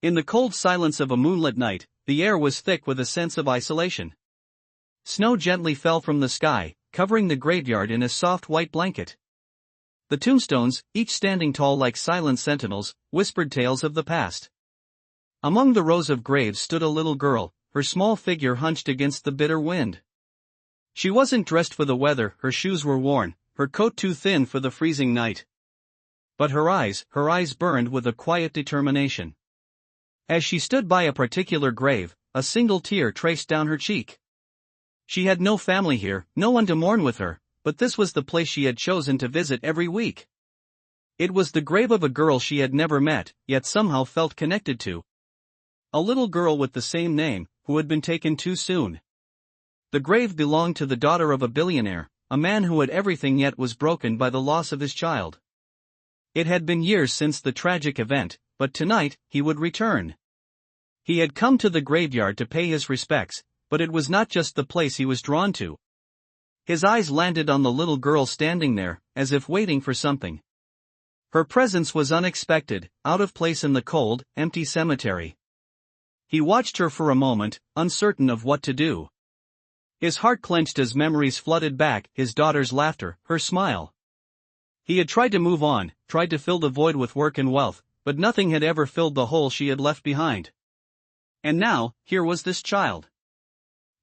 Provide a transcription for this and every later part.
In the cold silence of a moonlit night, the air was thick with a sense of isolation. Snow gently fell from the sky, covering the graveyard in a soft white blanket. The tombstones, each standing tall like silent sentinels, whispered tales of the past. Among the rows of graves stood a little girl, her small figure hunched against the bitter wind. She wasn't dressed for the weather, her shoes were worn, her coat too thin for the freezing night. But her eyes burned with a quiet determination. As she stood by a particular grave, a single tear traced down her cheek. She had no family here, no one to mourn with her, but this was the place she had chosen to visit every week. It was the grave of a girl she had never met, yet somehow felt connected to. A little girl with the same name, who had been taken too soon. The grave belonged to the daughter of a billionaire, a man who had everything yet was broken by the loss of his child. It had been years since the tragic event, but tonight, he would return. He had come to the graveyard to pay his respects, but it was not just the place he was drawn to. His eyes landed on the little girl standing there, as if waiting for something. Her presence was unexpected, out of place in the cold, empty cemetery. He watched her for a moment, uncertain of what to do. His heart clenched as memories flooded back, his daughter's laughter, her smile. He had tried to move on, tried to fill the void with work and wealth, but nothing had ever filled the hole she had left behind. And now, here was this child.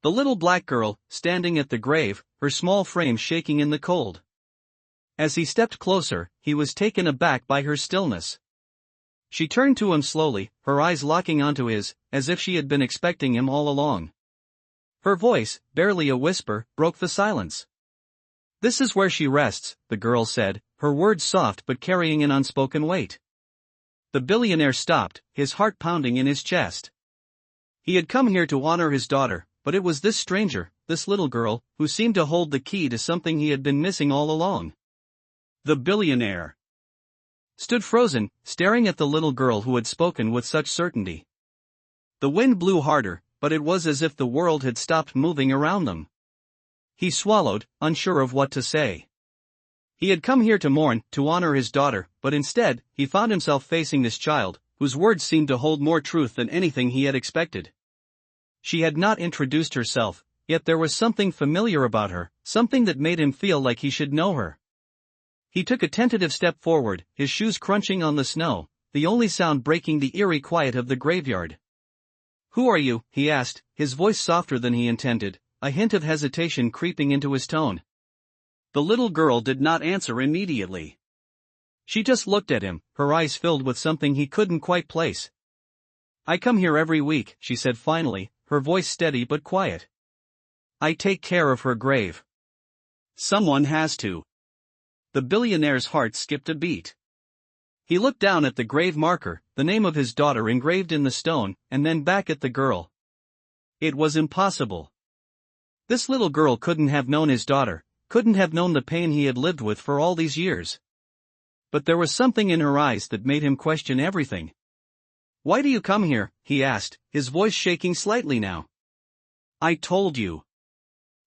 The little black girl, standing at the grave, her small frame shaking in the cold. As he stepped closer, he was taken aback by her stillness. She turned to him slowly, her eyes locking onto his, as if she had been expecting him all along. Her voice, barely a whisper, broke the silence. "This is where she rests," the girl said, her words soft but carrying an unspoken weight. The billionaire stopped, his heart pounding in his chest. He had come here to honor his daughter, but it was this stranger, this little girl, who seemed to hold the key to something he had been missing all along. The billionaire stood frozen, staring at the little girl who had spoken with such certainty. The wind blew harder, but it was as if the world had stopped moving around them. He swallowed, unsure of what to say. He had come here to mourn, to honor his daughter, but instead, he found himself facing this child, whose words seemed to hold more truth than anything he had expected. She had not introduced herself, yet there was something familiar about her, something that made him feel like he should know her. He took a tentative step forward, his shoes crunching on the snow, the only sound breaking the eerie quiet of the graveyard. "Who are you?" he asked, his voice softer than he intended, a hint of hesitation creeping into his tone. The little girl did not answer immediately. She just looked at him, her eyes filled with something he couldn't quite place. "I come here every week," she said finally, her voice steady but quiet. "I take care of her grave. Someone has to." The billionaire's heart skipped a beat. He looked down at the grave marker, the name of his daughter engraved in the stone, and then back at the girl. It was impossible. This little girl couldn't have known his daughter, couldn't have known the pain he had lived with for all these years. But there was something in her eyes that made him question everything. "Why do you come here?" he asked, his voice shaking slightly now. "I told you.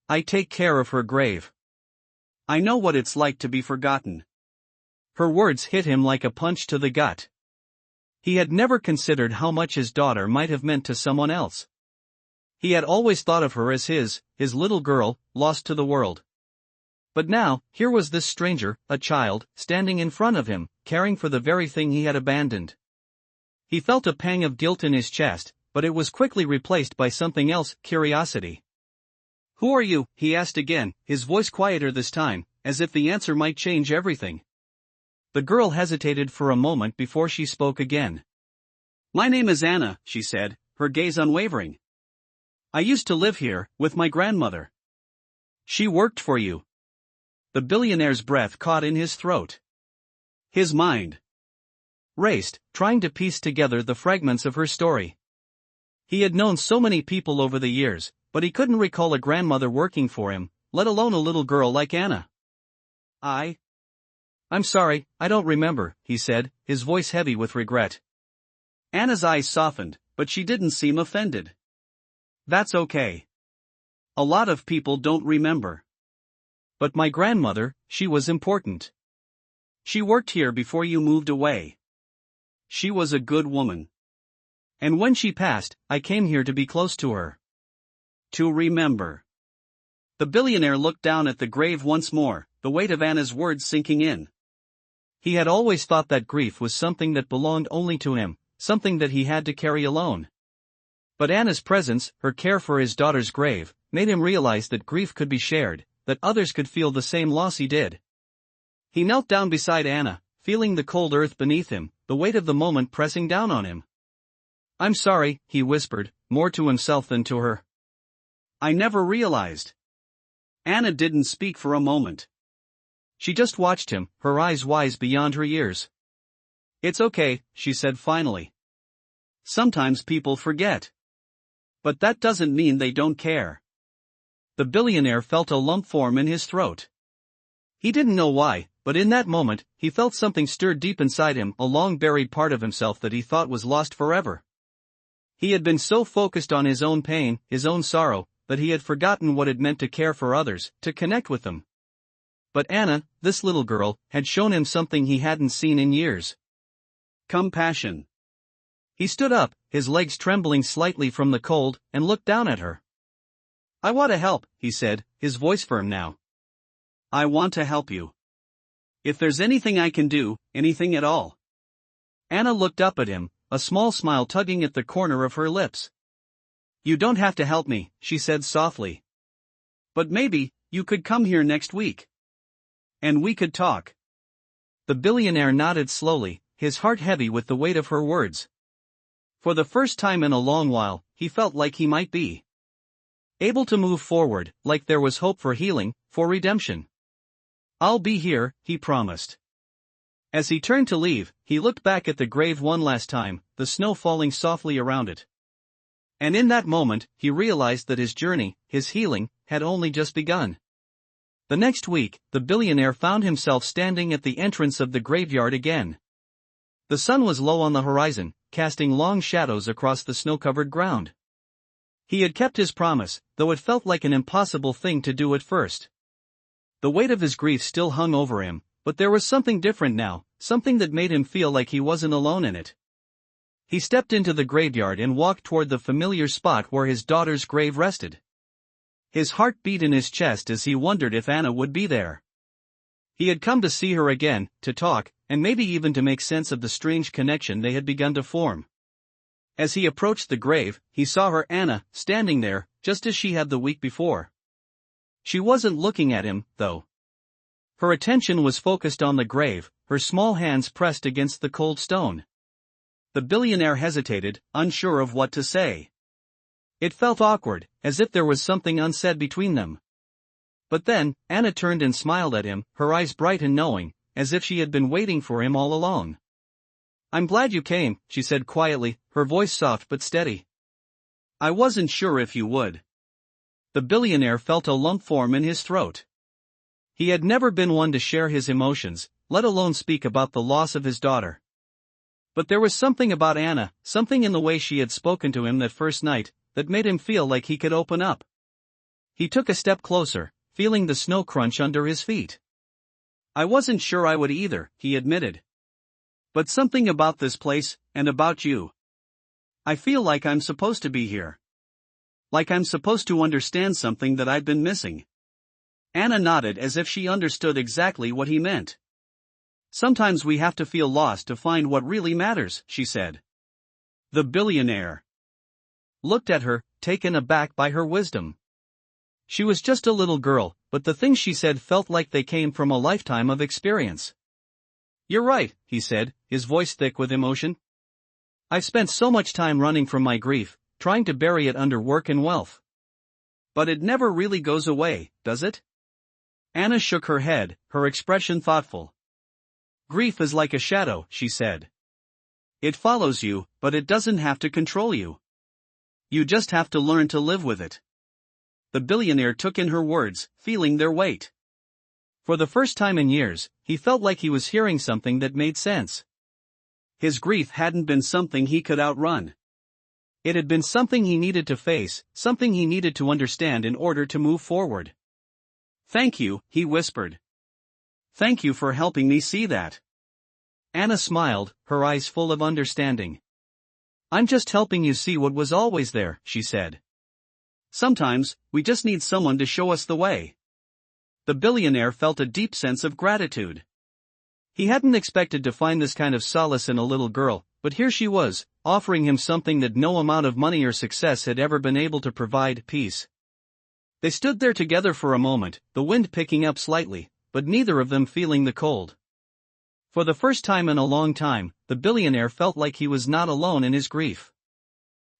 I take care of her grave. I know what it's like to be forgotten." Her words hit him like a punch to the gut. He had never considered how much his daughter might have meant to someone else. He had always thought of her as his little girl, lost to the world. But now, here was this stranger, a child, standing in front of him, caring for the very thing he had abandoned. He felt a pang of guilt in his chest, but it was quickly replaced by something else, curiosity. "Who are you?" he asked again, his voice quieter this time, as if the answer might change everything. The girl hesitated for a moment before she spoke again. "My name is Anna," she said, her gaze unwavering. "I used to live here, with my grandmother." "She worked for you." The billionaire's breath caught in his throat. His mind raced, trying to piece together the fragments of her story. He had known so many people over the years, but he couldn't recall a grandmother working for him, let alone a little girl like Anna. I'm sorry, I don't remember," he said, his voice heavy with regret. Anna's eyes softened, but she didn't seem offended. "That's okay. A lot of people don't remember. But my grandmother, she was important. She worked here before you moved away. She was a good woman." And when she passed, I came here to be close to her. To remember. The billionaire looked down at the grave once more, the weight of Anna's words sinking in. He had always thought that grief was something that belonged only to him, something that he had to carry alone. But Anna's presence, her care for his daughter's grave, made him realize that grief could be shared, that others could feel the same loss he did. He knelt down beside Anna, feeling the cold earth beneath him, the weight of the moment pressing down on him. "I'm sorry," he whispered, more to himself than to her. "I never realized." Anna didn't speak for a moment. She just watched him, her eyes wise beyond her years. "It's okay," she said finally. "Sometimes people forget. But that doesn't mean they don't care." The billionaire felt a lump form in his throat. He didn't know why, but in that moment, he felt something stir deep inside him, a long-buried part of himself that he thought was lost forever. He had been so focused on his own pain, his own sorrow, that he had forgotten what it meant to care for others, to connect with them. But Anna, this little girl, had shown him something he hadn't seen in years. Compassion. He stood up, his legs trembling slightly from the cold, and looked down at her. "I want to help," he said, his voice firm now. "I want to help you. If there's anything I can do, anything at all." Anna looked up at him, a small smile tugging at the corner of her lips. "You don't have to help me," she said softly. "But maybe, you could come here next week. And we could talk." The billionaire nodded slowly, his heart heavy with the weight of her words. For the first time in a long while, he felt like he might be able to move forward, like there was hope for healing, for redemption. "I'll be here," he promised. As he turned to leave, he looked back at the grave one last time, the snow falling softly around it. And in that moment, he realized that his journey, his healing, had only just begun. The next week, the billionaire found himself standing at the entrance of the graveyard again. The sun was low on the horizon, casting long shadows across the snow-covered ground. He had kept his promise, though it felt like an impossible thing to do at first. The weight of his grief still hung over him, but there was something different now, something that made him feel like he wasn't alone in it. He stepped into the graveyard and walked toward the familiar spot where his daughter's grave rested. His heart beat in his chest as he wondered if Anna would be there. He had come to see her again, to talk, and maybe even to make sense of the strange connection they had begun to form. As he approached the grave, he saw her, Anna, standing there, just as she had the week before. She wasn't looking at him, though. Her attention was focused on the grave, her small hands pressed against the cold stone. The billionaire hesitated, unsure of what to say. It felt awkward, as if there was something unsaid between them. But then, Anna turned and smiled at him, her eyes bright and knowing, as if she had been waiting for him all along. "I'm glad you came," she said quietly, her voice soft but steady. "I wasn't sure if you would." The billionaire felt a lump form in his throat. He had never been one to share his emotions, let alone speak about the loss of his daughter. But there was something about Anna, something in the way she had spoken to him that first night, that made him feel like he could open up. He took a step closer, feeling the snow crunch under his feet. "I wasn't sure I would either," he admitted. "But something about this place, and about you. I feel like I'm supposed to be here. Like I'm supposed to understand something that I've been missing." Anna nodded as if she understood exactly what he meant. "Sometimes we have to feel lost to find what really matters," she said. The billionaire looked at her, taken aback by her wisdom. She was just a little girl, but the things she said felt like they came from a lifetime of experience. "You're right," he said, his voice thick with emotion. "I've spent so much time running from my grief, trying to bury it under work and wealth. But it never really goes away, does it?" Anna shook her head, her expression thoughtful. "Grief is like a shadow," she said. "It follows you, but it doesn't have to control you. You just have to learn to live with it." The billionaire took in her words, feeling their weight. For the first time in years, he felt like he was hearing something that made sense. His grief hadn't been something he could outrun. It had been something he needed to face, something he needed to understand in order to move forward. "Thank you," he whispered. "Thank you for helping me see that." Anna smiled, her eyes full of understanding. I'm just helping you see what was always there, she said. Sometimes, we just need someone to show us the way. The billionaire felt a deep sense of gratitude. He hadn't expected to find this kind of solace in a little girl, but here she was, offering him something that no amount of money or success had ever been able to provide: peace. They stood there together for a moment, the wind picking up slightly, but neither of them feeling the cold. For the first time in a long time, the billionaire felt like he was not alone in his grief.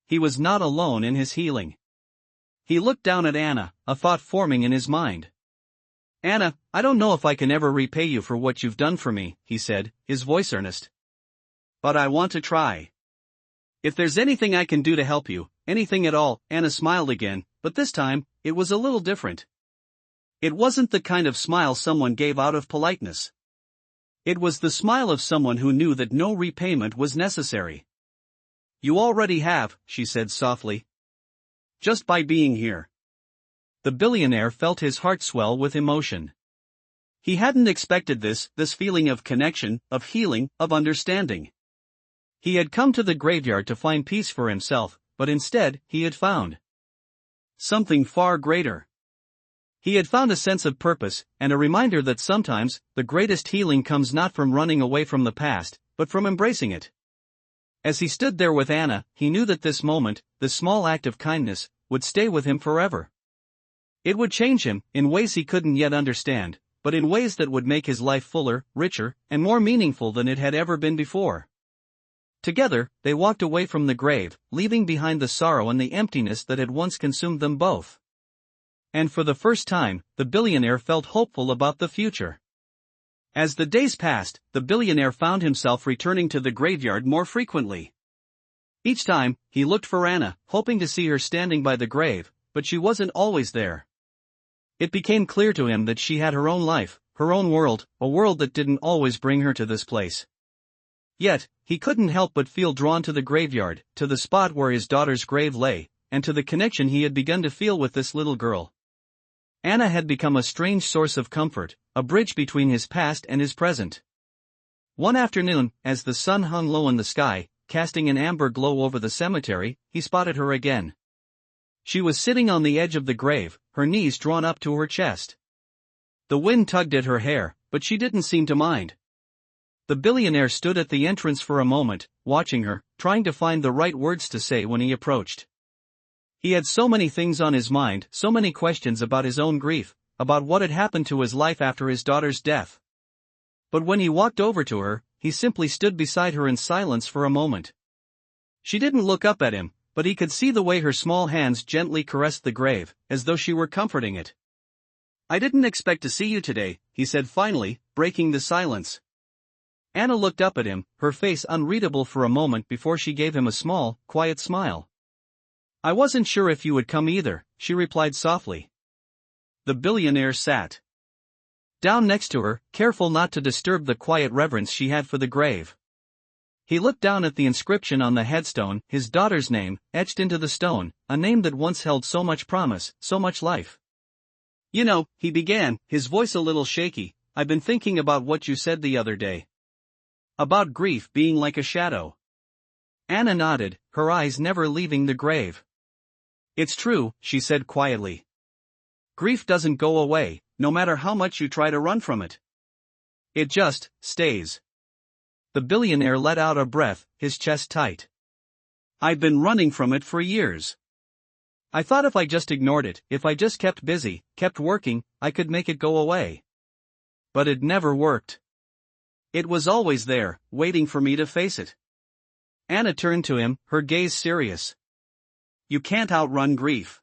He was not alone in his healing. He looked down at Anna, a thought forming in his mind. Anna, I don't know if I can ever repay you for what you've done for me, he said, his voice earnest. But I want to try. If there's anything I can do to help you, anything at all, Anna smiled again, but this time, it was a little different. It wasn't the kind of smile someone gave out of politeness. It was the smile of someone who knew that no repayment was necessary. You already have, she said softly. Just by being here. The billionaire felt his heart swell with emotion. He hadn't expected this feeling of connection, of healing, of understanding. He had come to the graveyard to find peace for himself, but instead, he had found something far greater. He had found a sense of purpose, and a reminder that sometimes, the greatest healing comes not from running away from the past, but from embracing it. As he stood there with Anna, he knew that this moment, this small act of kindness, would stay with him forever. It would change him, in ways he couldn't yet understand, but in ways that would make his life fuller, richer, and more meaningful than it had ever been before. Together, they walked away from the grave, leaving behind the sorrow and the emptiness that had once consumed them both. And for the first time, the billionaire felt hopeful about the future. As the days passed, the billionaire found himself returning to the graveyard more frequently. Each time, he looked for Anna, hoping to see her standing by the grave, but she wasn't always there. It became clear to him that she had her own life, her own world, a world that didn't always bring her to this place. Yet, he couldn't help but feel drawn to the graveyard, to the spot where his daughter's grave lay, and to the connection he had begun to feel with this little girl. Anna had become a strange source of comfort, a bridge between his past and his present. One afternoon, as the sun hung low in the sky, casting an amber glow over the cemetery, he spotted her again. She was sitting on the edge of the grave, her knees drawn up to her chest. The wind tugged at her hair, but she didn't seem to mind. The billionaire stood at the entrance for a moment, watching her, trying to find the right words to say when he approached. He had so many things on his mind, so many questions about his own grief, about what had happened to his life after his daughter's death. But when he walked over to her, he simply stood beside her in silence for a moment. She didn't look up at him, but he could see the way her small hands gently caressed the grave, as though she were comforting it. I didn't expect to see you today, he said finally, breaking the silence. Anna looked up at him, her face unreadable for a moment before she gave him a small, quiet smile. I wasn't sure if you would come either, she replied softly. The billionaire sat down next to her, careful not to disturb the quiet reverence she had for the grave. He looked down at the inscription on the headstone, his daughter's name, etched into the stone, a name that once held so much promise, so much life. You know, he began, his voice a little shaky, I've been thinking about what you said the other day. About grief being like a shadow. Anna nodded, her eyes never leaving the grave. It's true, she said quietly. Grief doesn't go away, no matter how much you try to run from it. It just stays. The billionaire let out a breath, his chest tight. I've been running from it for years. I thought if I just ignored it, if I just kept busy, kept working, I could make it go away. But it never worked. It was always there, waiting for me to face it. Anna turned to him, her gaze serious. You can't outrun grief.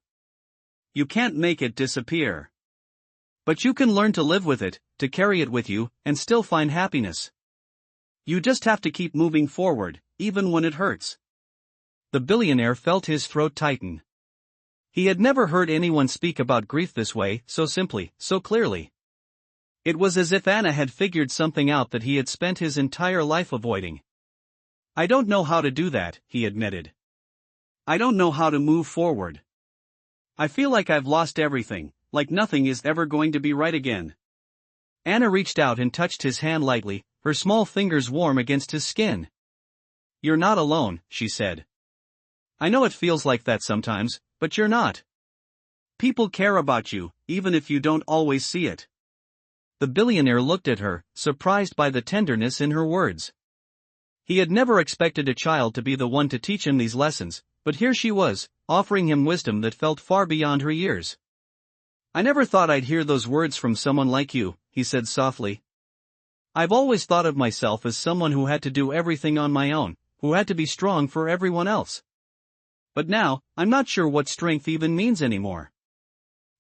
You can't make it disappear. But you can learn to live with it, to carry it with you, and still find happiness. You just have to keep moving forward, even when it hurts. The billionaire felt his throat tighten. He had never heard anyone speak about grief this way, so simply, so clearly. It was as if Anna had figured something out that he had spent his entire life avoiding. I don't know how to do that, he admitted. I don't know how to move forward. I feel like I've lost everything, like nothing is ever going to be right again. Anna reached out and touched his hand lightly, her small fingers warm against his skin. You're not alone, she said. I know it feels like that sometimes, but you're not. People care about you, even if you don't always see it. The billionaire looked at her, surprised by the tenderness in her words. He had never expected a child to be the one to teach him these lessons, but here she was, offering him wisdom that felt far beyond her years. I never thought I'd hear those words from someone like you, he said softly. I've always thought of myself as someone who had to do everything on my own, who had to be strong for everyone else. But now, I'm not sure what strength even means anymore.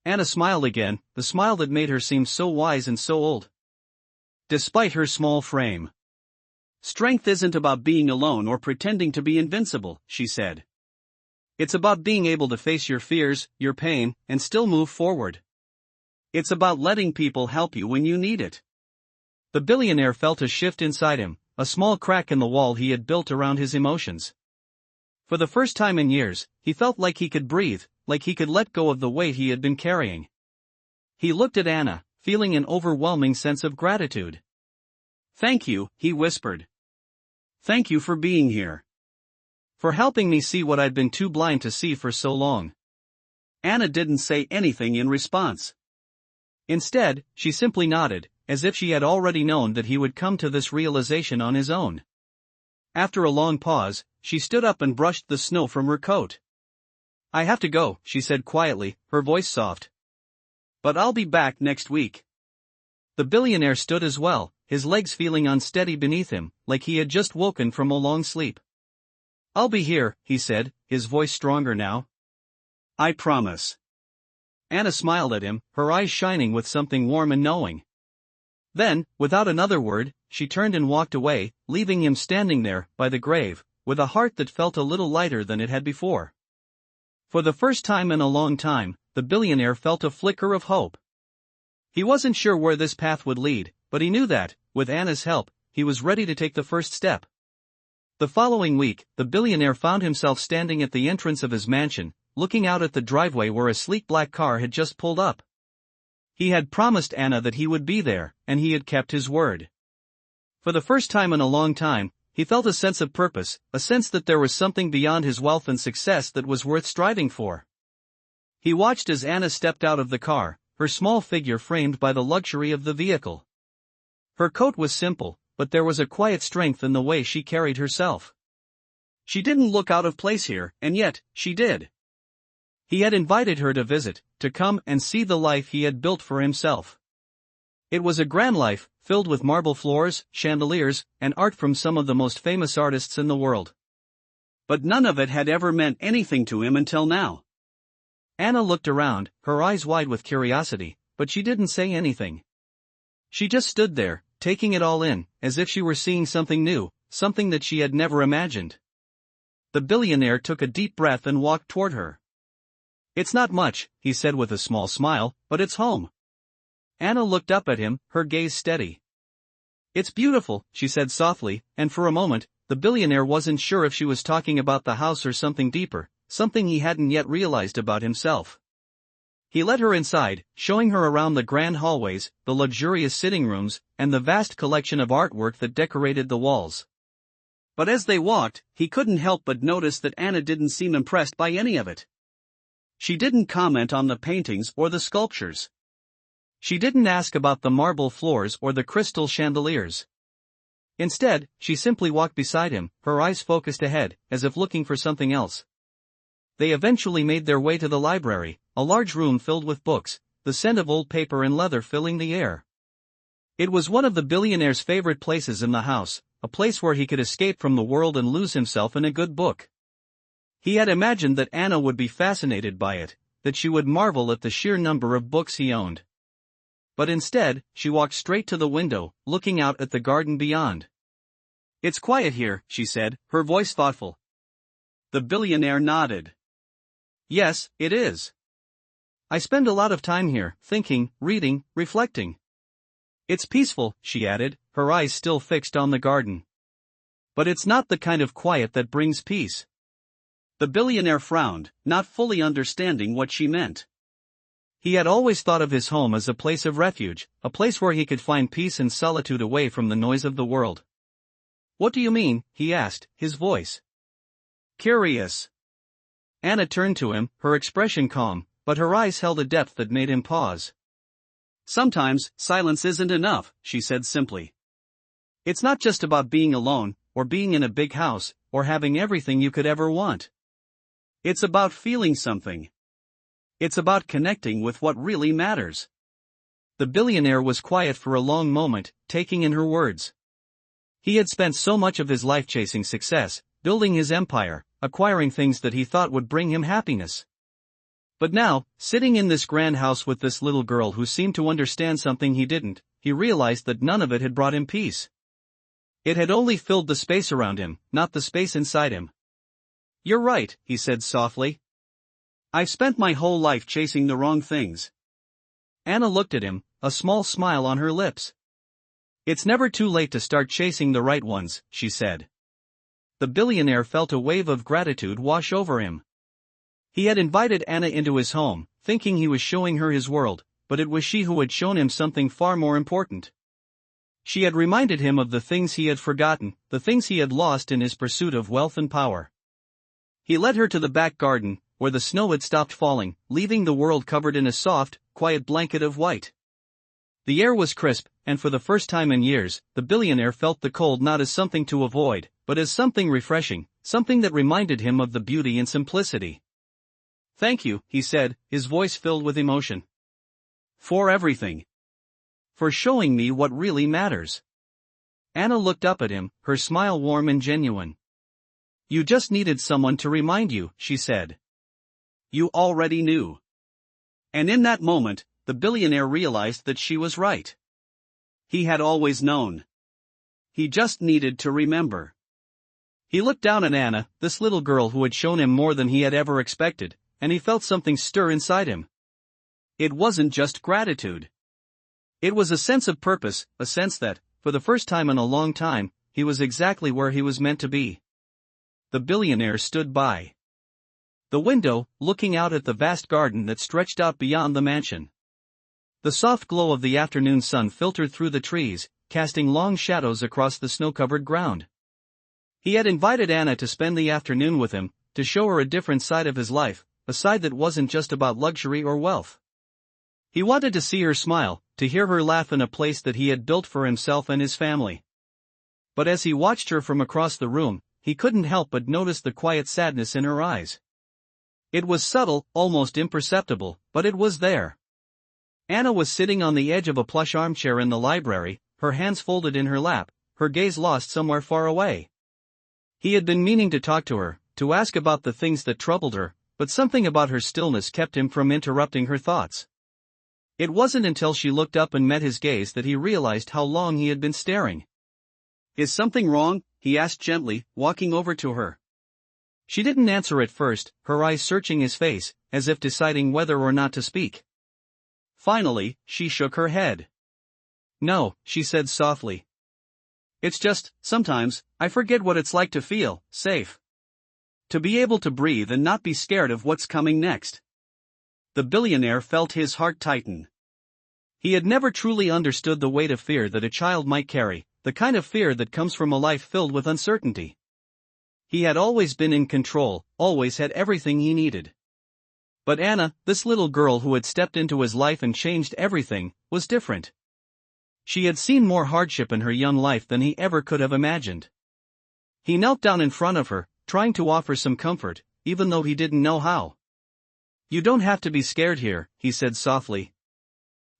Anna smiled again, the smile that made her seem so wise and so old. Despite her small frame. Strength isn't about being alone or pretending to be invincible, she said. It's about being able to face your fears, your pain, and still move forward. It's about letting people help you when you need it. The billionaire felt a shift inside him, a small crack in the wall he had built around his emotions. For the first time in years, he felt like he could breathe, like he could let go of the weight he had been carrying. He looked at Anna, feeling an overwhelming sense of gratitude. Thank you, he whispered. Thank you for being here. For helping me see what I'd been too blind to see for so long. Anna didn't say anything in response. Instead, she simply nodded, as if she had already known that he would come to this realization on his own. After a long pause, she stood up and brushed the snow from her coat. I have to go, she said quietly, her voice soft. But I'll be back next week. The billionaire stood as well, his legs feeling unsteady beneath him, like he had just woken from a long sleep. I'll be here, he said, his voice stronger now. I promise. Anna smiled at him, her eyes shining with something warm and knowing. Then, without another word, she turned and walked away, leaving him standing there, by the grave, with a heart that felt a little lighter than it had before. For the first time in a long time, the billionaire felt a flicker of hope. He wasn't sure where this path would lead, but he knew that, with Anna's help, he was ready to take the first step. The following week, the billionaire found himself standing at the entrance of his mansion, looking out at the driveway where a sleek black car had just pulled up. He had promised Anna that he would be there, and he had kept his word. For the first time in a long time, he felt a sense of purpose, a sense that there was something beyond his wealth and success that was worth striving for. He watched as Anna stepped out of the car, her small figure framed by the luxury of the vehicle. Her coat was simple, but there was a quiet strength in the way she carried herself. She didn't look out of place here, and yet, she did. He had invited her to visit, to come and see the life he had built for himself. It was a grand life, filled with marble floors, chandeliers, and art from some of the most famous artists in the world. But none of it had ever meant anything to him until now. Anna looked around, her eyes wide with curiosity, but she didn't say anything. She just stood there, taking it all in, as if she were seeing something new, something that she had never imagined. The billionaire took a deep breath and walked toward her. It's not much, he said with a small smile, but it's home. Anna looked up at him, her gaze steady. It's beautiful, she said softly, and for a moment, the billionaire wasn't sure if she was talking about the house or something deeper, something he hadn't yet realized about himself. He led her inside, showing her around the grand hallways, the luxurious sitting rooms, and the vast collection of artwork that decorated the walls. But as they walked, he couldn't help but notice that Anna didn't seem impressed by any of it. She didn't comment on the paintings or the sculptures. She didn't ask about the marble floors or the crystal chandeliers. Instead, she simply walked beside him, her eyes focused ahead, as if looking for something else. They eventually made their way to the library, a large room filled with books, the scent of old paper and leather filling the air. It was one of the billionaire's favorite places in the house, a place where he could escape from the world and lose himself in a good book. He had imagined that Anna would be fascinated by it, that she would marvel at the sheer number of books he owned. But instead, she walked straight to the window, looking out at the garden beyond. It's quiet here, she said, her voice thoughtful. The billionaire nodded. Yes, it is. I spend a lot of time here, thinking, reading, reflecting. It's peaceful, she added, her eyes still fixed on the garden. But it's not the kind of quiet that brings peace. The billionaire frowned, not fully understanding what she meant. He had always thought of his home as a place of refuge, a place where he could find peace and solitude away from the noise of the world. What do you mean? He asked, his voice curious. Anna turned to him, her expression calm, but her eyes held a depth that made him pause. "Sometimes, silence isn't enough," she said simply. "It's not just about being alone, or being in a big house, or having everything you could ever want. It's about feeling something. It's about connecting with what really matters." The billionaire was quiet for a long moment, taking in her words. He had spent so much of his life chasing success, building his empire, acquiring things that he thought would bring him happiness. But now, sitting in this grand house with this little girl who seemed to understand something he didn't, he realized that none of it had brought him peace. It had only filled the space around him, not the space inside him. "You're right," he said softly. "I've spent my whole life chasing the wrong things." Anna looked at him, a small smile on her lips. "It's never too late to start chasing the right ones," she said. The billionaire felt a wave of gratitude wash over him. He had invited Anna into his home, thinking he was showing her his world, but it was she who had shown him something far more important. She had reminded him of the things he had forgotten, the things he had lost in his pursuit of wealth and power. He led her to the back garden, where the snow had stopped falling, leaving the world covered in a soft, quiet blanket of white. The air was crisp, and for the first time in years, the billionaire felt the cold not as something to avoid, but as something refreshing, something that reminded him of the beauty and simplicity. "Thank you," he said, his voice filled with emotion. "For everything. For showing me what really matters." Anna looked up at him, her smile warm and genuine. "You just needed someone to remind you," she said. "You already knew." And in that moment, the billionaire realized that she was right. He had always known. He just needed to remember. He looked down at Anna, this little girl who had shown him more than he had ever expected, and he felt something stir inside him. It wasn't just gratitude. It was a sense of purpose, a sense that, for the first time in a long time, he was exactly where he was meant to be. The billionaire stood by the window, looking out at the vast garden that stretched out beyond the mansion. The soft glow of the afternoon sun filtered through the trees, casting long shadows across the snow-covered ground. He had invited Anna to spend the afternoon with him, to show her a different side of his life, a side that wasn't just about luxury or wealth. He wanted to see her smile, to hear her laugh in a place that he had built for himself and his family. But as he watched her from across the room, he couldn't help but notice the quiet sadness in her eyes. It was subtle, almost imperceptible, but it was there. Anna was sitting on the edge of a plush armchair in the library, her hands folded in her lap, her gaze lost somewhere far away. He had been meaning to talk to her, to ask about the things that troubled her, but something about her stillness kept him from interrupting her thoughts. It wasn't until she looked up and met his gaze that he realized how long he had been staring. "Is something wrong?" he asked gently, walking over to her. She didn't answer at first, her eyes searching his face, as if deciding whether or not to speak. Finally, she shook her head. "No," she said softly. "It's just, sometimes, I forget what it's like to feel safe. To be able to breathe and not be scared of what's coming next." The billionaire felt his heart tighten. He had never truly understood the weight of fear that a child might carry, the kind of fear that comes from a life filled with uncertainty. He had always been in control, always had everything he needed. But Anna, this little girl who had stepped into his life and changed everything, was different. She had seen more hardship in her young life than he ever could have imagined. He knelt down in front of her, trying to offer some comfort, even though he didn't know how. "You don't have to be scared here," he said softly.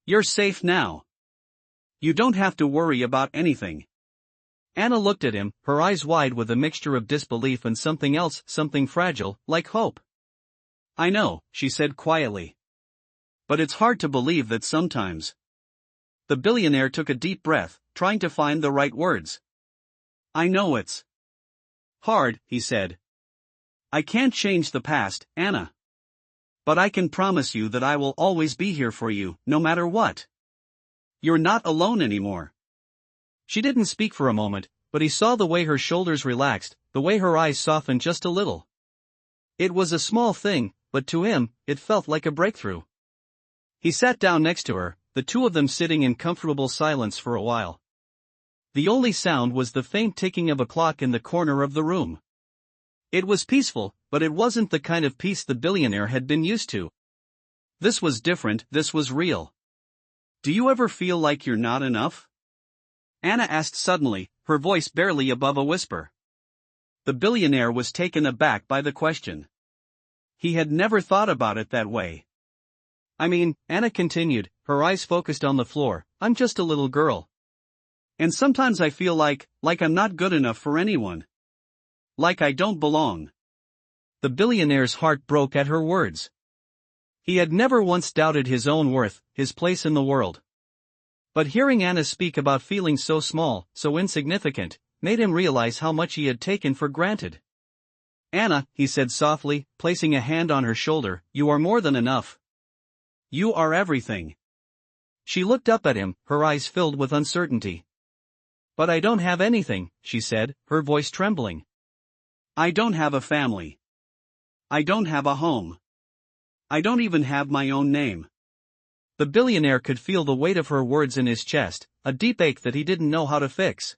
"You're safe now. You don't have to worry about anything." Anna looked at him, her eyes wide with a mixture of disbelief and something else, something fragile, like hope. "I know," she said quietly. "But it's hard to believe that sometimes." The billionaire took a deep breath, trying to find the right words. "I know it's hard," he said. "I can't change the past, Anna. But I can promise you that I will always be here for you, no matter what. You're not alone anymore." She didn't speak for a moment, but he saw the way her shoulders relaxed, the way her eyes softened just a little. It was a small thing, but to him, it felt like a breakthrough. He sat down next to her, the two of them sitting in comfortable silence for a while. The only sound was the faint ticking of a clock in the corner of the room. It was peaceful, but it wasn't the kind of peace the billionaire had been used to. This was different, this was real. "Do you ever feel like you're not enough?" Anna asked suddenly, her voice barely above a whisper. The billionaire was taken aback by the question. He had never thought about it that way. "I mean," Anna continued, her eyes focused on the floor, "I'm just a little girl. And sometimes I feel like I'm not good enough for anyone. Like I don't belong." The billionaire's heart broke at her words. He had never once doubted his own worth, his place in the world. But hearing Anna speak about feeling so small, so insignificant, made him realize how much he had taken for granted. "Anna," he said softly, placing a hand on her shoulder, "you are more than enough. You are everything." She looked up at him, her eyes filled with uncertainty. "But I don't have anything," she said, her voice trembling. "I don't have a family. I don't have a home. I don't even have my own name." The billionaire could feel the weight of her words in his chest, a deep ache that he didn't know how to fix.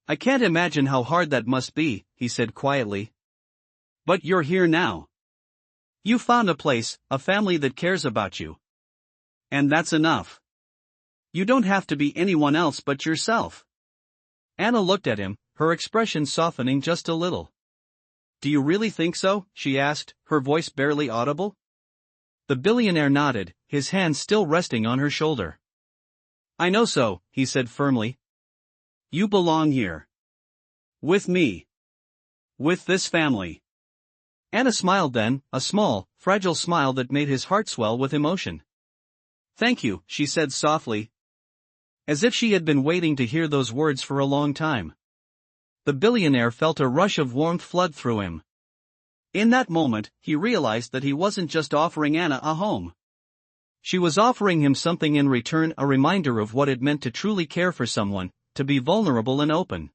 "I can't imagine how hard that must be," he said quietly. "But you're here now. You found a place, a family that cares about you. And that's enough. You don't have to be anyone else but yourself." Anna looked at him, her expression softening just a little. "Do you really think so?" she asked, her voice barely audible. The billionaire nodded, his hand still resting on her shoulder. "I know so," he said firmly. "You belong here. With me. With this family." Anna smiled then, a small, fragile smile that made his heart swell with emotion. "Thank you," she said softly. As if she had been waiting to hear those words for a long time. The billionaire felt a rush of warmth flood through him. In that moment, he realized that he wasn't just offering Anna a home. She was offering him something in return, a reminder of what it meant to truly care for someone, to be vulnerable and open.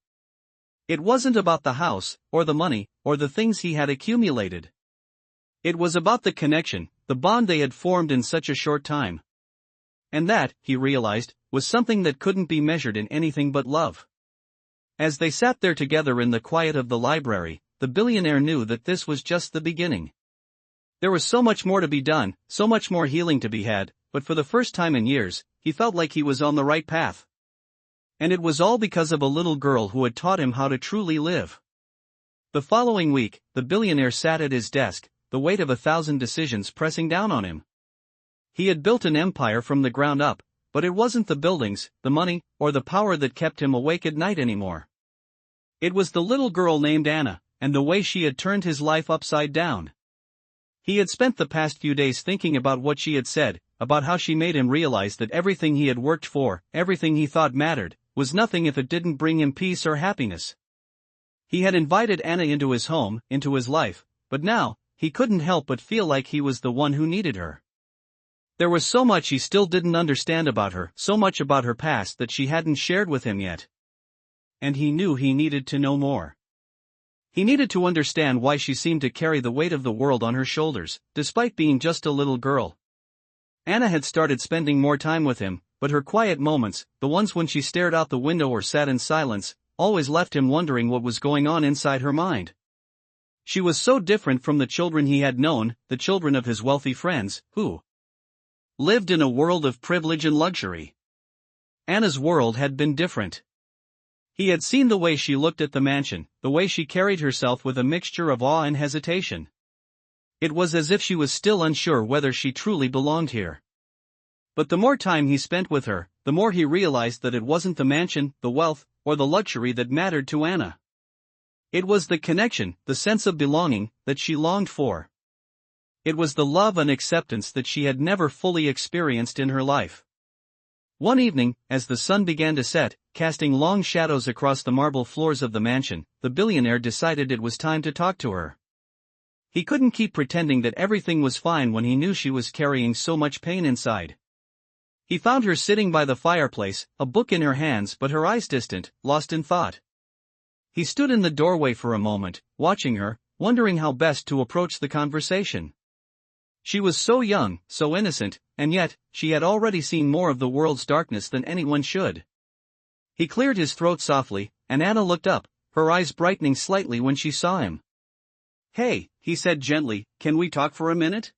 It wasn't about the house, or the money, or the things he had accumulated. It was about the connection, the bond they had formed in such a short time. And that, he realized, was something that couldn't be measured in anything but love. As they sat there together in the quiet of the library, the billionaire knew that this was just the beginning. There was so much more to be done, so much more healing to be had, but for the first time in years, he felt like he was on the right path. And it was all because of a little girl who had taught him how to truly live. The following week, the billionaire sat at his desk, the weight of 1,000 decisions pressing down on him. He had built an empire from the ground up, but it wasn't the buildings, the money, or the power that kept him awake at night anymore. It was the little girl named Anna, and the way she had turned his life upside down. He had spent the past few days thinking about what she had said, about how she made him realize that everything he had worked for, everything he thought mattered, was nothing if it didn't bring him peace or happiness. He had invited Anna into his home, into his life, but now, he couldn't help but feel like he was the one who needed her. There was so much he still didn't understand about her, so much about her past that she hadn't shared with him yet. And he knew he needed to know more. He needed to understand why she seemed to carry the weight of the world on her shoulders, despite being just a little girl. Anna had started spending more time with him, but her quiet moments, the ones when she stared out the window or sat in silence, always left him wondering what was going on inside her mind. She was so different from the children he had known, the children of his wealthy friends, who lived in a world of privilege and luxury. Anna's world had been different. He had seen the way she looked at the mansion, the way she carried herself with a mixture of awe and hesitation. It was as if she was still unsure whether she truly belonged here. But the more time he spent with her, the more he realized that it wasn't the mansion, the wealth, or the luxury that mattered to Anna. It was the connection, the sense of belonging, that she longed for. It was the love and acceptance that she had never fully experienced in her life. One evening, as the sun began to set, casting long shadows across the marble floors of the mansion, the billionaire decided it was time to talk to her. He couldn't keep pretending that everything was fine when he knew she was carrying so much pain inside. He found her sitting by the fireplace, a book in her hands but her eyes distant, lost in thought. He stood in the doorway for a moment, watching her, wondering how best to approach the conversation. She was so young, so innocent, and yet, she had already seen more of the world's darkness than anyone should. He cleared his throat softly, and Anna looked up, her eyes brightening slightly when she saw him. "Hey," he said gently, "can we talk for a minute?"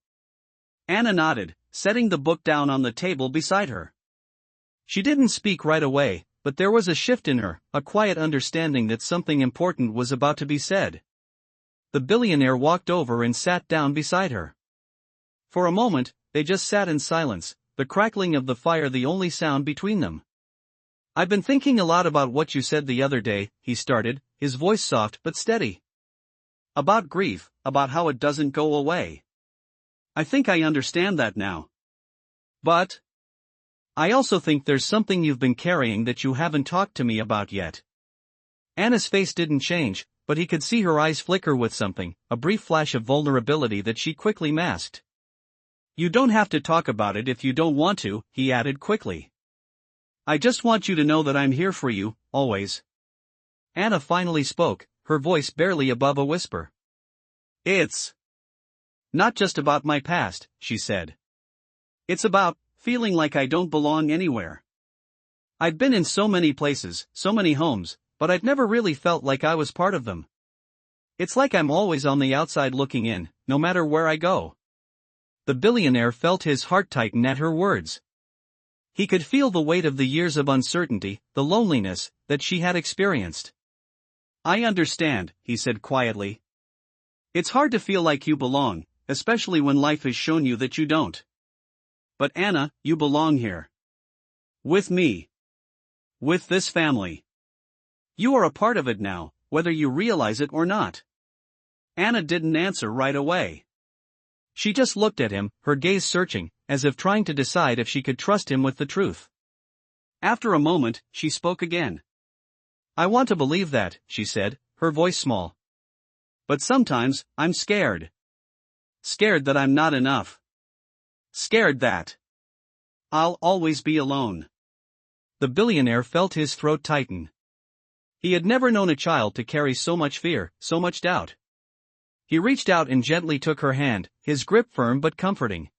Anna nodded, setting the book down on the table beside her. She didn't speak right away, but there was a shift in her, a quiet understanding that something important was about to be said. The billionaire walked over and sat down beside her. For a moment, they just sat in silence, the crackling of the fire the only sound between them. "I've been thinking a lot about what you said the other day," he started, his voice soft but steady. "About grief, about how it doesn't go away. I think I understand that now. But I also think there's something you've been carrying that you haven't talked to me about yet." Anna's face didn't change, but he could see her eyes flicker with something, a brief flash of vulnerability that she quickly masked. "You don't have to talk about it if you don't want to," he added quickly. "I just want you to know that I'm here for you, always." Anna finally spoke, her voice barely above a whisper. "It's not just about my past," she said. "It's about feeling like I don't belong anywhere. I've been in so many places, so many homes, but I've never really felt like I was part of them. It's like I'm always on the outside looking in, no matter where I go." The billionaire felt his heart tighten at her words. He could feel the weight of the years of uncertainty, the loneliness, that she had experienced. "I understand," he said quietly. "It's hard to feel like you belong, especially when life has shown you that you don't. But Anna, you belong here. With me. With this family. You are a part of it now, whether you realize it or not." Anna didn't answer right away. She just looked at him, her gaze searching, as if trying to decide if she could trust him with the truth. After a moment, she spoke again. "I want to believe that," she said, her voice small. "But sometimes, I'm scared. Scared that I'm not enough. Scared that I'll always be alone." The billionaire felt his throat tighten. He had never known a child to carry so much fear, so much doubt. He reached out and gently took her hand, his grip firm but comforting.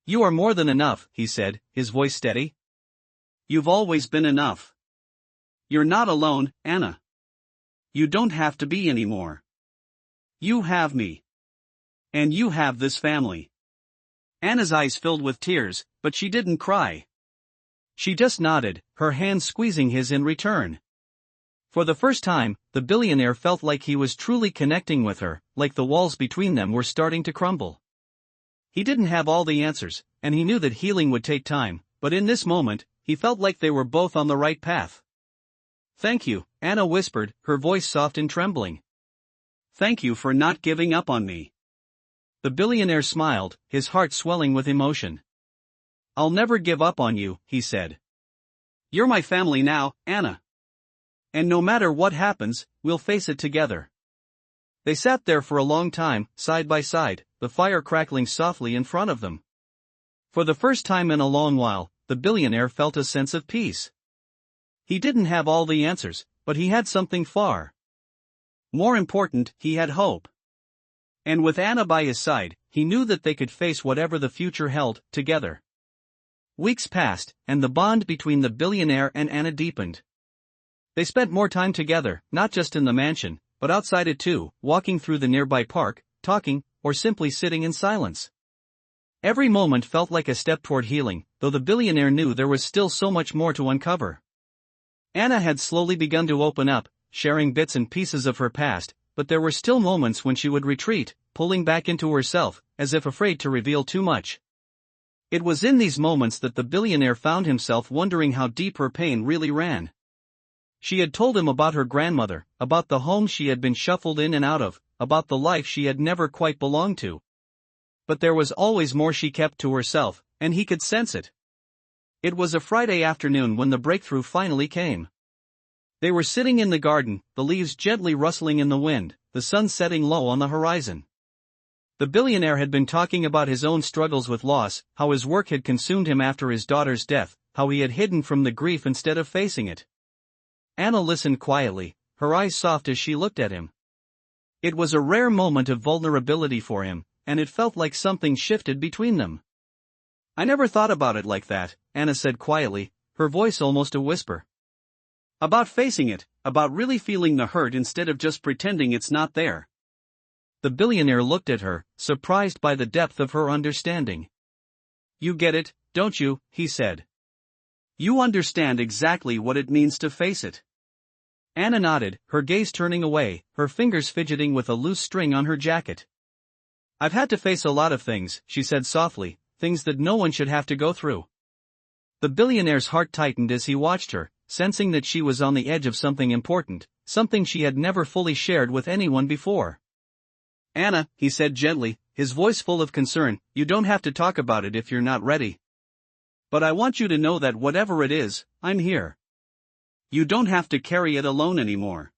"You are more than enough," he said, his voice steady. "You've always been enough. You're not alone, Anna. You don't have to be anymore. You have me. And you have this family." Anna's eyes filled with tears, but she didn't cry. She just nodded, her hand squeezing his in return. For the first time, the billionaire felt like he was truly connecting with her, like the walls between them were starting to crumble. He didn't have all the answers, and he knew that healing would take time, but in this moment, he felt like they were both on the right path. "Thank you," Anna whispered, her voice soft and trembling. "Thank you for not giving up on me." The billionaire smiled, his heart swelling with emotion. "I'll never give up on you," he said. "You're my family now, Anna. And no matter what happens, we'll face it together." They sat there for a long time, side by side, the fire crackling softly in front of them. For the first time in a long while, the billionaire felt a sense of peace. He didn't have all the answers, but he had something far more important, he had hope. And with Anna by his side, he knew that they could face whatever the future held, together. Weeks passed, and the bond between the billionaire and Anna deepened. They spent more time together, not just in the mansion, but outside it too, walking through the nearby park, talking, or simply sitting in silence. Every moment felt like a step toward healing, though the billionaire knew there was still so much more to uncover. Anna had slowly begun to open up, sharing bits and pieces of her past, but there were still moments when she would retreat, pulling back into herself, as if afraid to reveal too much. It was in these moments that the billionaire found himself wondering how deep her pain really ran. She had told him about her grandmother, about the home she had been shuffled in and out of, about the life she had never quite belonged to. But there was always more she kept to herself, and he could sense it. It was a Friday afternoon when the breakthrough finally came. They were sitting in the garden, the leaves gently rustling in the wind, the sun setting low on the horizon. The billionaire had been talking about his own struggles with loss, how his work had consumed him after his daughter's death, how he had hidden from the grief instead of facing it. Anna listened quietly, her eyes soft as she looked at him. It was a rare moment of vulnerability for him, and it felt like something shifted between them. "I never thought about it like that," Anna said quietly, her voice almost a whisper. "About facing it, about really feeling the hurt instead of just pretending it's not there." The billionaire looked at her, surprised by the depth of her understanding. "You get it, don't you?" he said. "You understand exactly what it means to face it." Anna nodded, her gaze turning away, her fingers fidgeting with a loose string on her jacket. "I've had to face a lot of things," she said softly, "things that no one should have to go through." The billionaire's heart tightened as he watched her, sensing that she was on the edge of something important, something she had never fully shared with anyone before. "Anna," he said gently, his voice full of concern, "you don't have to talk about it if you're not ready. But I want you to know that whatever it is, I'm here. You don't have to carry it alone anymore."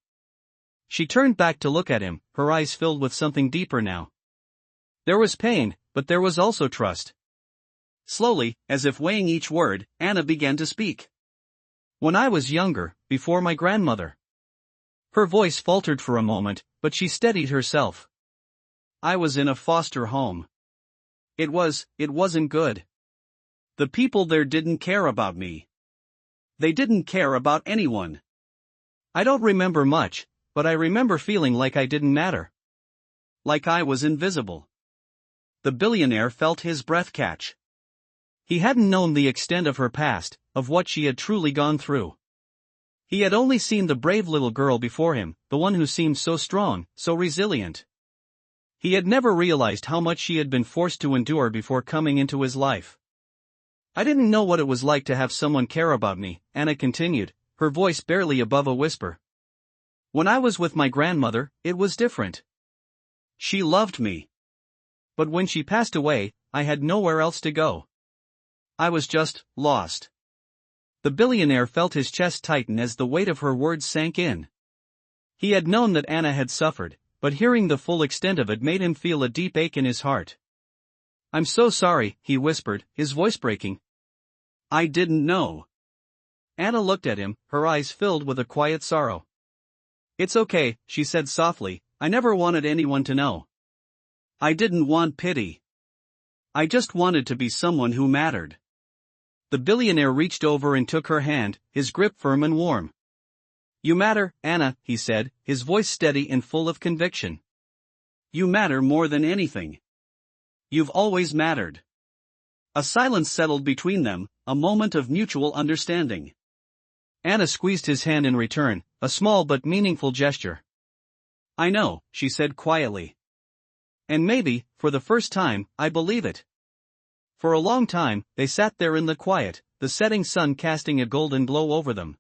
She turned back to look at him, her eyes filled with something deeper now. There was pain, but there was also trust. Slowly, as if weighing each word, Anna began to speak. "When I was younger, before my grandmother." Her voice faltered for a moment, but she steadied herself. "I was in a foster home. It wasn't good. The people there didn't care about me. They didn't care about anyone. I don't remember much, but I remember feeling like I didn't matter. Like I was invisible." The billionaire felt his breath catch. He hadn't known the extent of her past, of what she had truly gone through. He had only seen the brave little girl before him, the one who seemed so strong, so resilient. He had never realized how much she had been forced to endure before coming into his life. "I didn't know what it was like to have someone care about me," Anna continued, her voice barely above a whisper. "When I was with my grandmother, it was different. She loved me. But when she passed away, I had nowhere else to go. I was just lost." The billionaire felt his chest tighten as the weight of her words sank in. He had known that Anna had suffered, but hearing the full extent of it made him feel a deep ache in his heart. "I'm so sorry," he whispered, his voice breaking. "I didn't know." Anna looked at him, her eyes filled with a quiet sorrow. "It's okay," she said softly, "I never wanted anyone to know. I didn't want pity. I just wanted to be someone who mattered." The billionaire reached over and took her hand, his grip firm and warm. "You matter, Anna," he said, his voice steady and full of conviction. "You matter more than anything. You've always mattered." A silence settled between them, a moment of mutual understanding. Anna squeezed his hand in return, a small but meaningful gesture. "I know," she said quietly. "And maybe, for the first time, I believe it." For a long time, they sat there in the quiet, the setting sun casting a golden glow over them.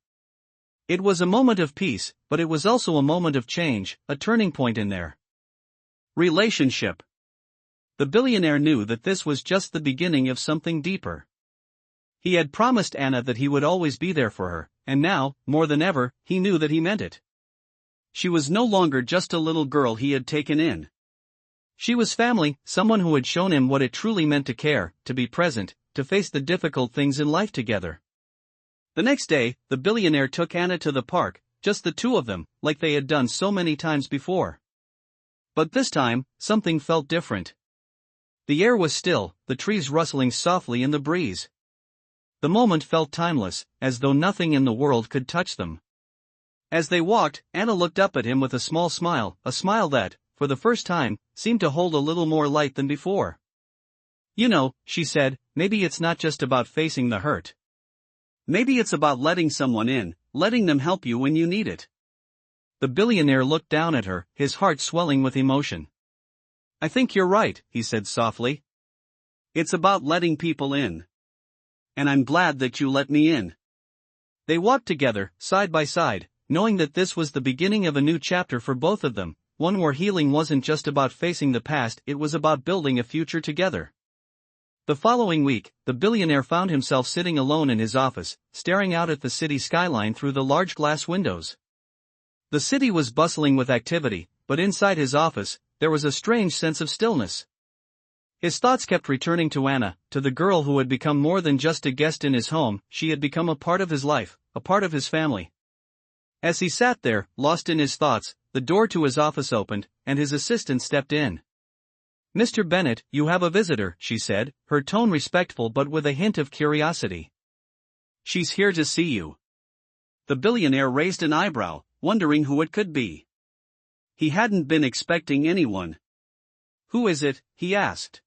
It was a moment of peace, but it was also a moment of change, a turning point in their relationship. The billionaire knew that this was just the beginning of something deeper. He had promised Anna that he would always be there for her, and now, more than ever, he knew that he meant it. She was no longer just a little girl he had taken in. She was family, someone who had shown him what it truly meant to care, to be present, to face the difficult things in life together. The next day, the billionaire took Anna to the park, just the two of them, like they had done so many times before. But this time, something felt different. The air was still, the trees rustling softly in the breeze. The moment felt timeless, as though nothing in the world could touch them. As they walked, Anna looked up at him with a small smile, a smile that, for the first time, seemed to hold a little more light than before. "You know," she said, "maybe it's not just about facing the hurt. Maybe it's about letting someone in, letting them help you when you need it." The billionaire looked down at her, his heart swelling with emotion. "I think you're right," he said softly. "It's about letting people in. And I'm glad that you let me in." They walked together, side by side, knowing that this was the beginning of a new chapter for both of them, one where healing wasn't just about facing the past, it was about building a future together. The following week, the billionaire found himself sitting alone in his office, staring out at the city skyline through the large glass windows. The city was bustling with activity, but inside his office, there was a strange sense of stillness. His thoughts kept returning to Anna, to the girl who had become more than just a guest in his home. She had become a part of his life, a part of his family. As he sat there, lost in his thoughts, the door to his office opened, and his assistant stepped in. "Mr. Bennett, you have a visitor," she said, her tone respectful but with a hint of curiosity. "She's here to see you." The billionaire raised an eyebrow, wondering who it could be. He hadn't been expecting anyone. "Who is it?" he asked.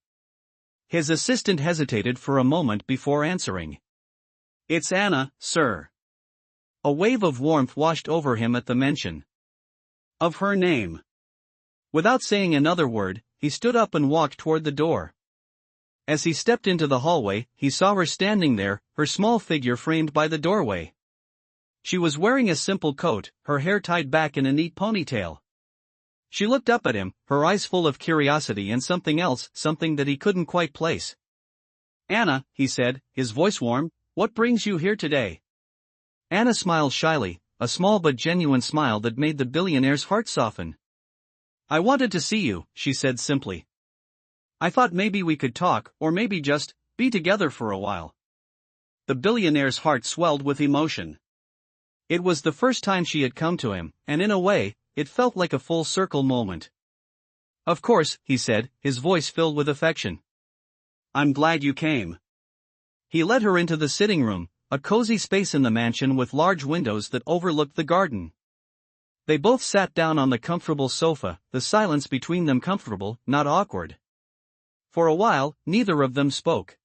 His assistant hesitated for a moment before answering. "It's Anna, sir." A wave of warmth washed over him at the mention of her name. Without saying another word, he stood up and walked toward the door. As he stepped into the hallway, he saw her standing there, her small figure framed by the doorway. She was wearing a simple coat, her hair tied back in a neat ponytail. She looked up at him, her eyes full of curiosity and something else, something that he couldn't quite place. "Anna," he said, his voice warm, "what brings you here today?" Anna smiled shyly, a small but genuine smile that made the billionaire's heart soften. "I wanted to see you," she said simply. "I thought maybe we could talk, or maybe just be together for a while." The billionaire's heart swelled with emotion. It was the first time she had come to him, and in a way, it felt like a full circle moment. "Of course," he said, his voice filled with affection. "I'm glad you came." He led her into the sitting room, a cozy space in the mansion with large windows that overlooked the garden. They both sat down on the comfortable sofa, the silence between them comfortable, not awkward. For a while, neither of them spoke.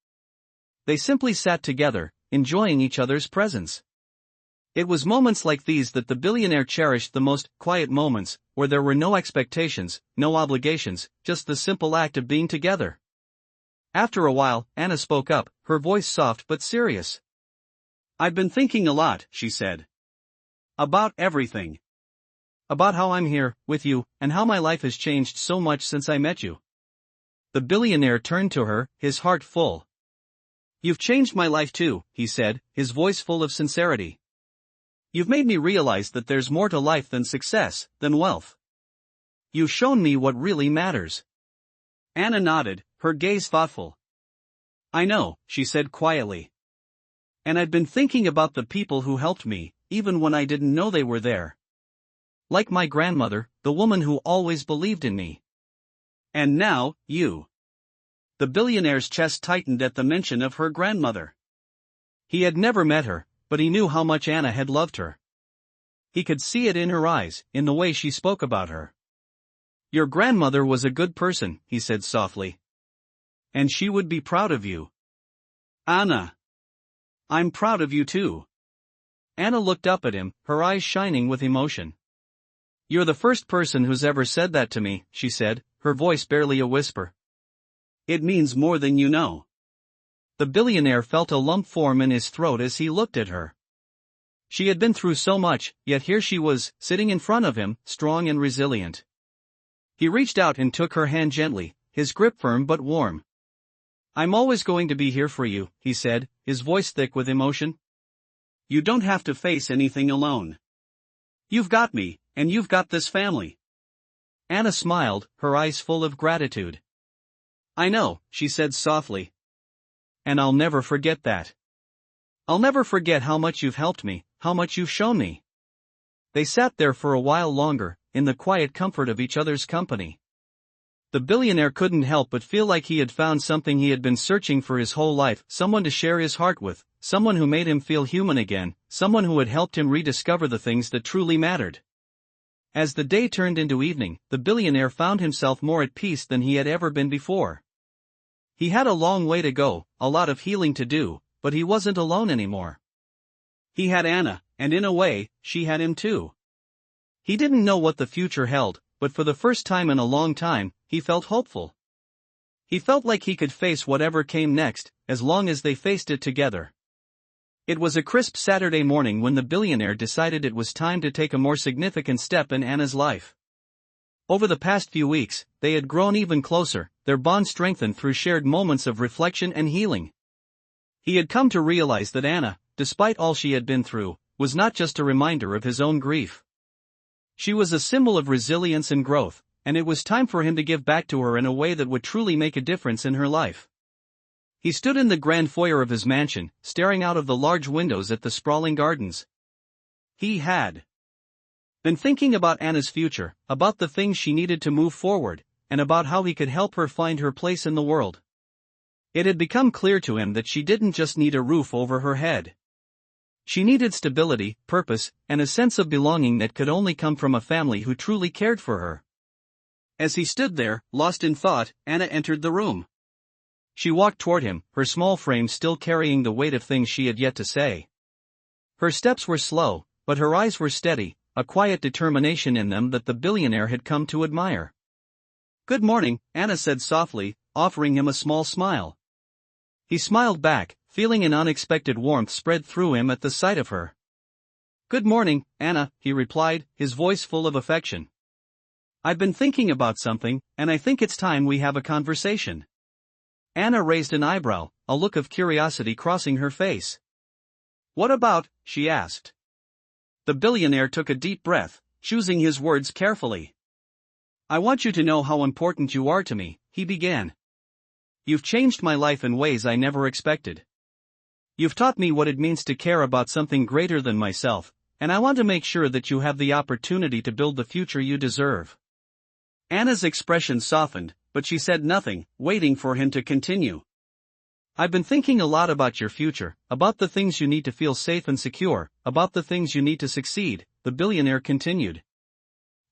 They simply sat together, enjoying each other's presence. It was moments like these that the billionaire cherished the most, quiet moments, where there were no expectations, no obligations, just the simple act of being together. After a while, Anna spoke up, her voice soft but serious. "I've been thinking a lot," she said. "About everything. About how I'm here, with you, and how my life has changed so much since I met you." The billionaire turned to her, his heart full. "You've changed my life too," he said, his voice full of sincerity. "You've made me realize that there's more to life than success, than wealth. You've shown me what really matters." Anna nodded, her gaze thoughtful. "I know," she said quietly. "And I've been thinking about the people who helped me, even when I didn't know they were there. Like my grandmother, the woman who always believed in me. And now, you." The billionaire's chest tightened at the mention of her grandmother. He had never met her, but he knew how much Anna had loved her. He could see it in her eyes, in the way she spoke about her. "Your grandmother was a good person," he said softly. "And she would be proud of you." "Anna. I'm proud of you too." Anna looked up at him, her eyes shining with emotion. "You're the first person who's ever said that to me," she said, her voice barely a whisper. "It means more than you know." The billionaire felt a lump form in his throat as he looked at her. She had been through so much, yet here she was, sitting in front of him, strong and resilient. He reached out and took her hand gently, his grip firm but warm. "I'm always going to be here for you," he said, his voice thick with emotion. "You don't have to face anything alone. You've got me, and you've got this family." Anna smiled, her eyes full of gratitude. "I know," she said softly. "And I'll never forget that. I'll never forget how much you've helped me, how much you've shown me." They sat there for a while longer, in the quiet comfort of each other's company. The billionaire couldn't help but feel like he had found something he had been searching for his whole life, someone to share his heart with, someone who made him feel human again, someone who had helped him rediscover the things that truly mattered. As the day turned into evening, the billionaire found himself more at peace than he had ever been before. He had a long way to go, a lot of healing to do, but he wasn't alone anymore. He had Anna, and in a way, she had him too. He didn't know what the future held, but for the first time in a long time, he felt hopeful. He felt like he could face whatever came next, as long as they faced it together. It was a crisp Saturday morning when the billionaire decided it was time to take a more significant step in Anna's life. Over the past few weeks, they had grown even closer, their bond strengthened through shared moments of reflection and healing. He had come to realize that Anna, despite all she had been through, was not just a reminder of his own grief. She was a symbol of resilience and growth, and it was time for him to give back to her in a way that would truly make a difference in her life. He stood in the grand foyer of his mansion, staring out of the large windows at the sprawling gardens. He had been thinking about Anna's future, about the things she needed to move forward, and about how he could help her find her place in the world. It had become clear to him that she didn't just need a roof over her head. She needed stability, purpose, and a sense of belonging that could only come from a family who truly cared for her. As he stood there, lost in thought, Anna entered the room. She walked toward him, her small frame still carrying the weight of things she had yet to say. Her steps were slow, but her eyes were steady, a quiet determination in them that the billionaire had come to admire. "Good morning," Anna said softly, offering him a small smile. He smiled back, feeling an unexpected warmth spread through him at the sight of her. "Good morning, Anna," he replied, his voice full of affection. "I've been thinking about something, and I think it's time we have a conversation." Anna raised an eyebrow, a look of curiosity crossing her face. "What about?" she asked. The billionaire took a deep breath, choosing his words carefully. "I want you to know how important you are to me," he began. "You've changed my life in ways I never expected. You've taught me what it means to care about something greater than myself, and I want to make sure that you have the opportunity to build the future you deserve." Anna's expression softened, but she said nothing, waiting for him to continue. "I've been thinking a lot about your future, about the things you need to feel safe and secure, about the things you need to succeed," the billionaire continued.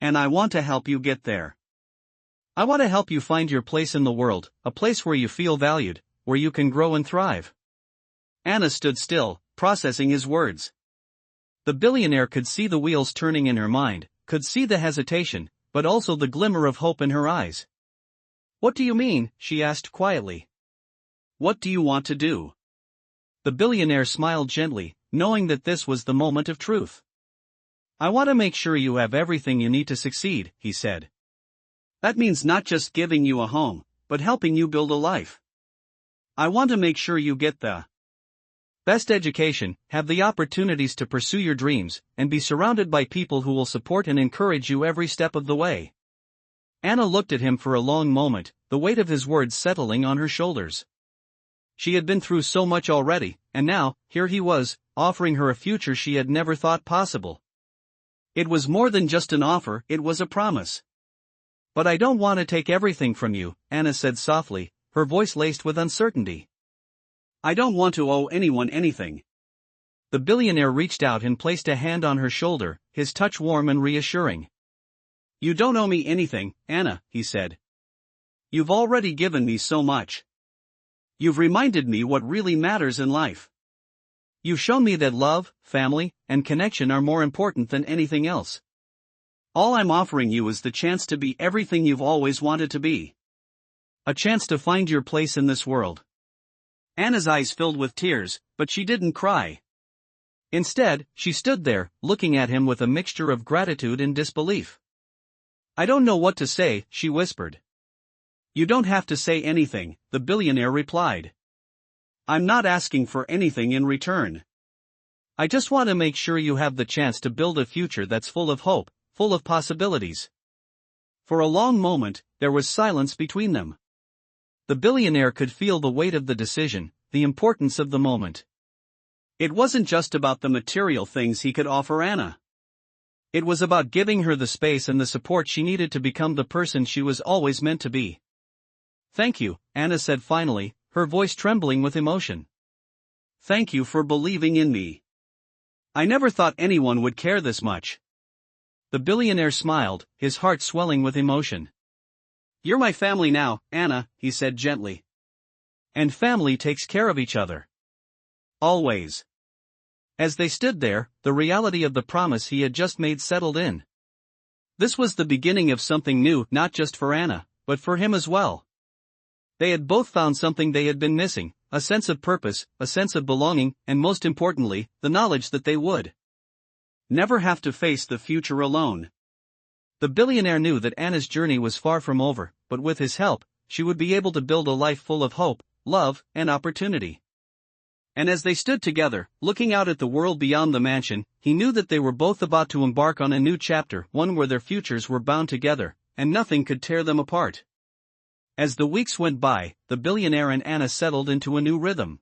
"And I want to help you get there. I want to help you find your place in the world, a place where you feel valued, where you can grow and thrive." Anna stood still, processing his words. The billionaire could see the wheels turning in her mind, could see the hesitation, but also the glimmer of hope in her eyes. "What do you mean?" she asked quietly. "What do you want to do?" The billionaire smiled gently, knowing that this was the moment of truth. "I want to make sure you have everything you need to succeed," he said. "That means not just giving you a home, but helping you build a life. I want to make sure you get the best education, have the opportunities to pursue your dreams, and be surrounded by people who will support and encourage you every step of the way." Anna looked at him for a long moment, the weight of his words settling on her shoulders. She had been through so much already, and now, here he was, offering her a future she had never thought possible. It was more than just an offer, it was a promise. "But I don't want to take everything from you," Anna said softly, her voice laced with uncertainty. "I don't want to owe anyone anything." The billionaire reached out and placed a hand on her shoulder, his touch warm and reassuring. "You don't owe me anything, Anna," he said. "You've already given me so much. You've reminded me what really matters in life. You've shown me that love, family, and connection are more important than anything else. All I'm offering you is the chance to be everything you've always wanted to be. A chance to find your place in this world." Anna's eyes filled with tears, but she didn't cry. Instead, she stood there, looking at him with a mixture of gratitude and disbelief. "I don't know what to say," she whispered. "You don't have to say anything," the billionaire replied. "I'm not asking for anything in return. I just want to make sure you have the chance to build a future that's full of hope, full of possibilities." For a long moment, there was silence between them. The billionaire could feel the weight of the decision, the importance of the moment. It wasn't just about the material things he could offer Anna. It was about giving her the space and the support she needed to become the person she was always meant to be. "Thank you," Anna said finally, her voice trembling with emotion. "Thank you for believing in me. I never thought anyone would care this much." The billionaire smiled, his heart swelling with emotion. "You're my family now, Anna," he said gently. "And family takes care of each other. Always." As they stood there, the reality of the promise he had just made settled in. This was the beginning of something new, not just for Anna, but for him as well. They had both found something they had been missing, a sense of purpose, a sense of belonging, and most importantly, the knowledge that they would never have to face the future alone. The billionaire knew that Anna's journey was far from over, but with his help, she would be able to build a life full of hope, love, and opportunity. And as they stood together, looking out at the world beyond the mansion, he knew that they were both about to embark on a new chapter, one where their futures were bound together, and nothing could tear them apart. As the weeks went by, the billionaire and Anna settled into a new rhythm.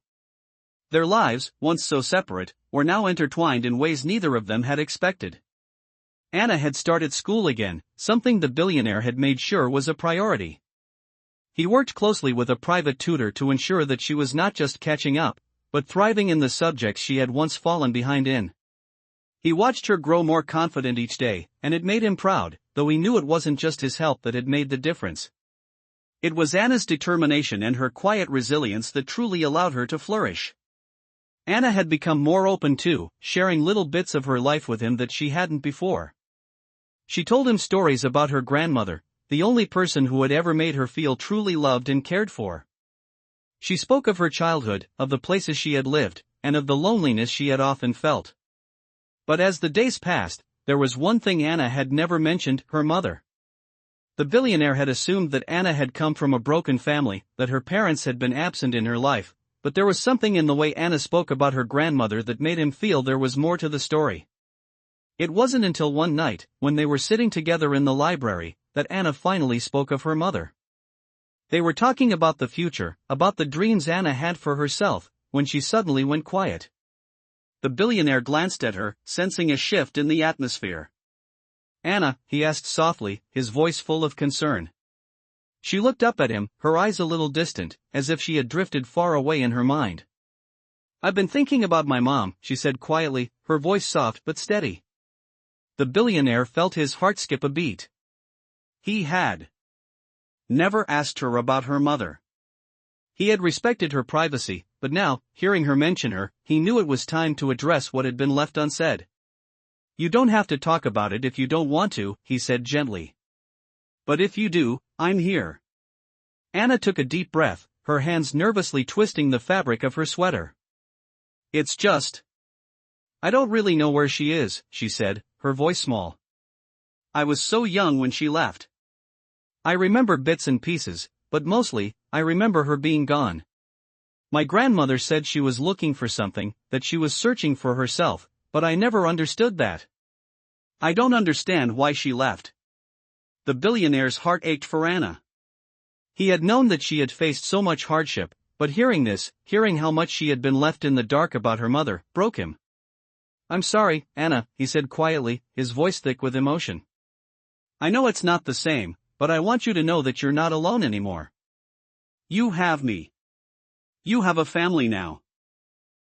Their lives, once so separate, were now intertwined in ways neither of them had expected. Anna had started school again, something the billionaire had made sure was a priority. He worked closely with a private tutor to ensure that she was not just catching up, but thriving in the subjects she had once fallen behind in. He watched her grow more confident each day, and it made him proud. though he knew it wasn't just his help that had made the difference. It was Anna's determination and her quiet resilience that truly allowed her to flourish. Anna had become more open too, sharing little bits of her life with him that she hadn't before. She told him stories about her grandmother, the only person who had ever made her feel truly loved and cared for. She spoke of her childhood, of the places she had lived, and of the loneliness she had often felt. But as the days passed, there was one thing Anna had never mentioned: her mother. The billionaire had assumed that Anna had come from a broken family, that her parents had been absent in her life, but there was something in the way Anna spoke about her grandmother that made him feel there was more to the story. It wasn't until one night, when they were sitting together in the library, that Anna finally spoke of her mother. They were talking about the future, about the dreams Anna had for herself, when she suddenly went quiet. The billionaire glanced at her, sensing a shift in the atmosphere. "Anna," he asked softly, his voice full of concern. She looked up at him, her eyes a little distant, as if she had drifted far away in her mind. "I've been thinking about my mom," she said quietly, her voice soft but steady. The billionaire felt his heart skip a beat. He had never asked her about her mother. He had respected her privacy, but now, hearing her mention her, he knew it was time to address what had been left unsaid. "You don't have to talk about it if you don't want to," he said gently. "But if you do, I'm here." Anna took a deep breath, her hands nervously twisting the fabric of her sweater. "It's just, I don't really know where she is," she said, her voice small. "I was so young when she left. I remember bits and pieces, but mostly, I remember her being gone. My grandmother said she was looking for something, that she was searching for herself, but I never understood that. I don't understand why she left." The billionaire's heart ached for Anna. He had known that she had faced so much hardship, but hearing this, hearing how much she had been left in the dark about her mother, broke him. "I'm sorry, Anna," he said quietly, his voice thick with emotion. "I know it's not the same, but I want you to know that you're not alone anymore. You have me. You have a family now."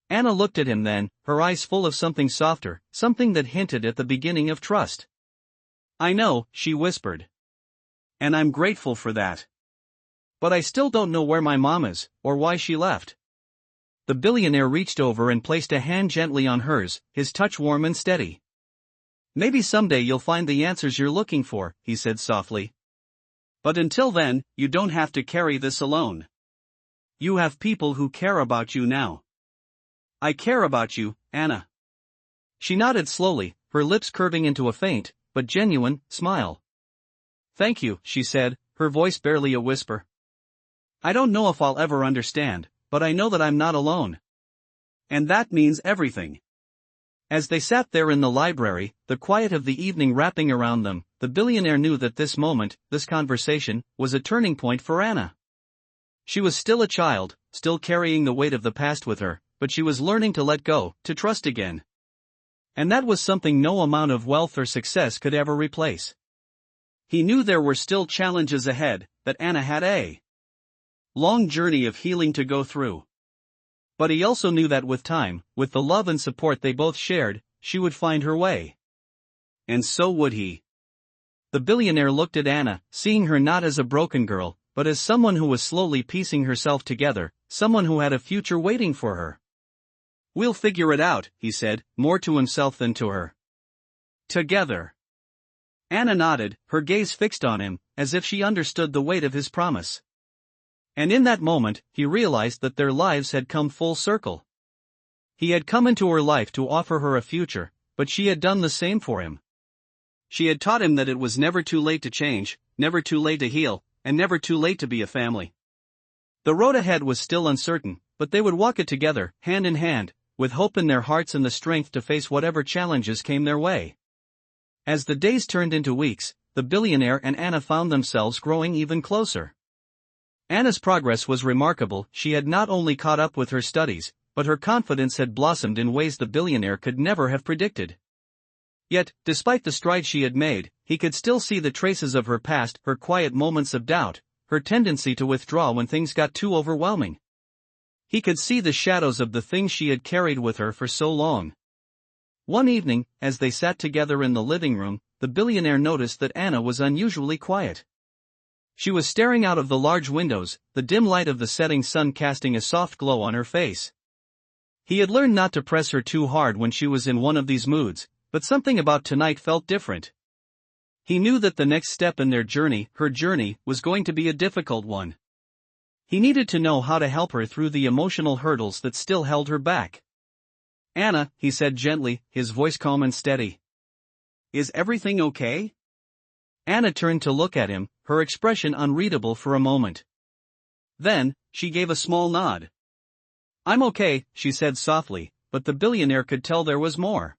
Anna looked at him then, her eyes full of something softer, something that hinted at the beginning of trust. "I know," she whispered. "And I'm grateful for that. But I still don't know where my mom is, or why she left." The billionaire reached over and placed a hand gently on hers, his touch warm and steady. "Maybe someday you'll find the answers you're looking for," he said softly. "But until then, you don't have to carry this alone. You have people who care about you now." "I care about you, Anna." She nodded slowly, her lips curving into a faint, but genuine, smile. "Thank you," she said, her voice barely a whisper. "I don't know if I'll ever understand, but I know that I'm not alone. And that means everything." As they sat there in the library, the quiet of the evening wrapping around them, the billionaire knew that this moment, this conversation, was a turning point for Anna. She was still a child, still carrying the weight of the past with her, but she was learning to let go, to trust again. And that was something no amount of wealth or success could ever replace. He knew there were still challenges ahead, that Anna had a long journey of healing to go through. But he also knew that with time, with the love and support they both shared, she would find her way. And so would he. The billionaire looked at Anna, seeing her not as a broken girl, but as someone who was slowly piecing herself together, someone who had a future waiting for her. "We'll figure it out," he said, more to himself than to her. "Together." Anna nodded, her gaze fixed on him, as if she understood the weight of his promise. And in that moment, he realized that their lives had come full circle. He had come into her life to offer her a future, but she had done the same for him. She had taught him that it was never too late to change, never too late to heal, and never too late to be a family. The road ahead was still uncertain, but they would walk it together, hand in hand, with hope in their hearts and the strength to face whatever challenges came their way. As the days turned into weeks, the billionaire and Anna found themselves growing even closer. Anna's progress was remarkable. She had not only caught up with her studies, but her confidence had blossomed in ways the billionaire could never have predicted. Yet, despite the strides she had made, he could still see the traces of her past, her quiet moments of doubt, her tendency to withdraw when things got too overwhelming. He could see the shadows of the things she had carried with her for so long. One evening, as they sat together in the living room, the billionaire noticed that Anna was unusually quiet. She was staring out of the large windows, the dim light of the setting sun casting a soft glow on her face. He had learned not to press her too hard when she was in one of these moods, but something about tonight felt different. He knew that the next step in their journey, her journey, was going to be a difficult one. He needed to know how to help her through the emotional hurdles that still held her back. "Anna," he said gently, his voice calm and steady. "Is everything okay?" Anna turned to look at him, her expression unreadable for a moment. Then, she gave a small nod. "I'm okay," she said softly, but the billionaire could tell there was more.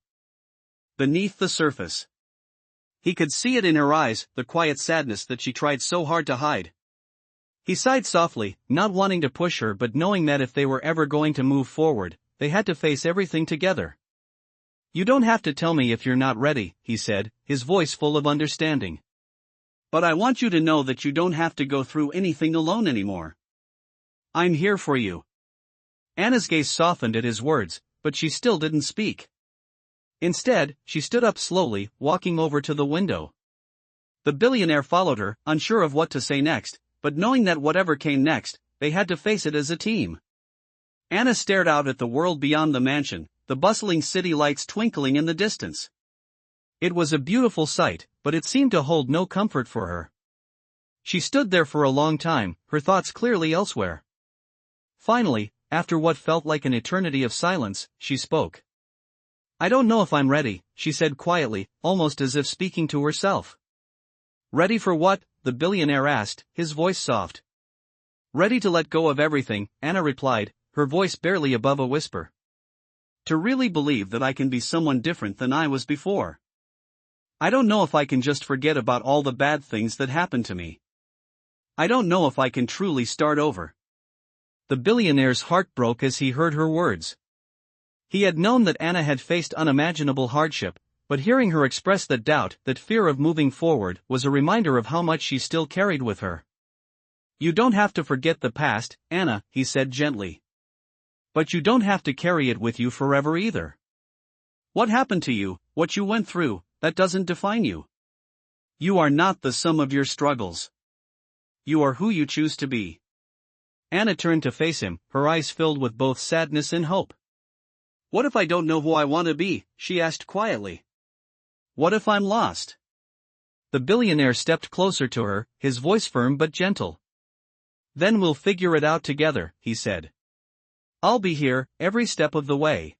Beneath the surface. He could see it in her eyes, the quiet sadness that she tried so hard to hide. He sighed softly, not wanting to push her but knowing that if they were ever going to move forward, they had to face everything together. "You don't have to tell me if you're not ready," he said, his voice full of understanding. "But I want you to know that you don't have to go through anything alone anymore. I'm here for you." Anna's gaze softened at his words, but she still didn't speak. Instead, she stood up slowly, walking over to the window. The billionaire followed her, unsure of what to say next, but knowing that whatever came next, they had to face it as a team. Anna stared out at the world beyond the mansion, the bustling city lights twinkling in the distance. It was a beautiful sight, but it seemed to hold no comfort for her. She stood there for a long time, her thoughts clearly elsewhere. Finally, after what felt like an eternity of silence, she spoke. "I don't know if I'm ready," she said quietly, almost as if speaking to herself. "Ready for what?" the billionaire asked, his voice soft. "Ready to let go of everything," Anna replied, her voice barely above a whisper. "To really believe that I can be someone different than I was before. I don't know if I can just forget about all the bad things that happened to me. I don't know if I can truly start over." The billionaire's heart broke as he heard her words. He had known that Anna had faced unimaginable hardship, but hearing her express that doubt, that fear of moving forward, was a reminder of how much she still carried with her. "You don't have to forget the past, Anna," he said gently. "But you don't have to carry it with you forever either. What happened to you, what you went through, that doesn't define you. You are not the sum of your struggles. You are who you choose to be." Anna turned to face him, her eyes filled with both sadness and hope. "What if I don't know who I want to be?" she asked quietly. "What if I'm lost?" The billionaire stepped closer to her, his voice firm but gentle. "Then we'll figure it out together," he said. "I'll be here, every step of the way.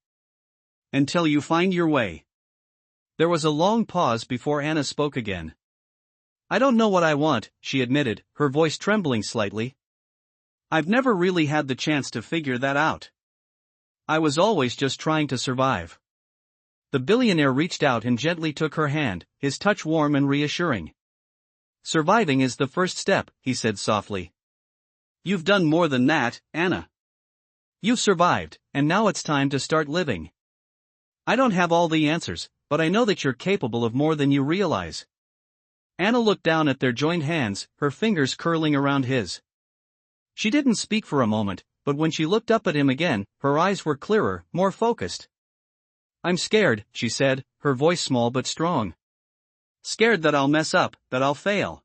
Until you find your way." There was a long pause before Anna spoke again. "I don't know what I want," she admitted, her voice trembling slightly. "I've never really had the chance to figure that out. I was always just trying to survive." The billionaire reached out and gently took her hand, his touch warm and reassuring. "Surviving is the first step," he said softly. "You've done more than that, Anna. You've survived, and now it's time to start living. I don't have all the answers, but I know that you're capable of more than you realize." Anna looked down at their joined hands, her fingers curling around his. She didn't speak for a moment, but when she looked up at him again, her eyes were clearer, more focused. "I'm scared," she said, her voice small but strong. "Scared that I'll mess up, that I'll fail.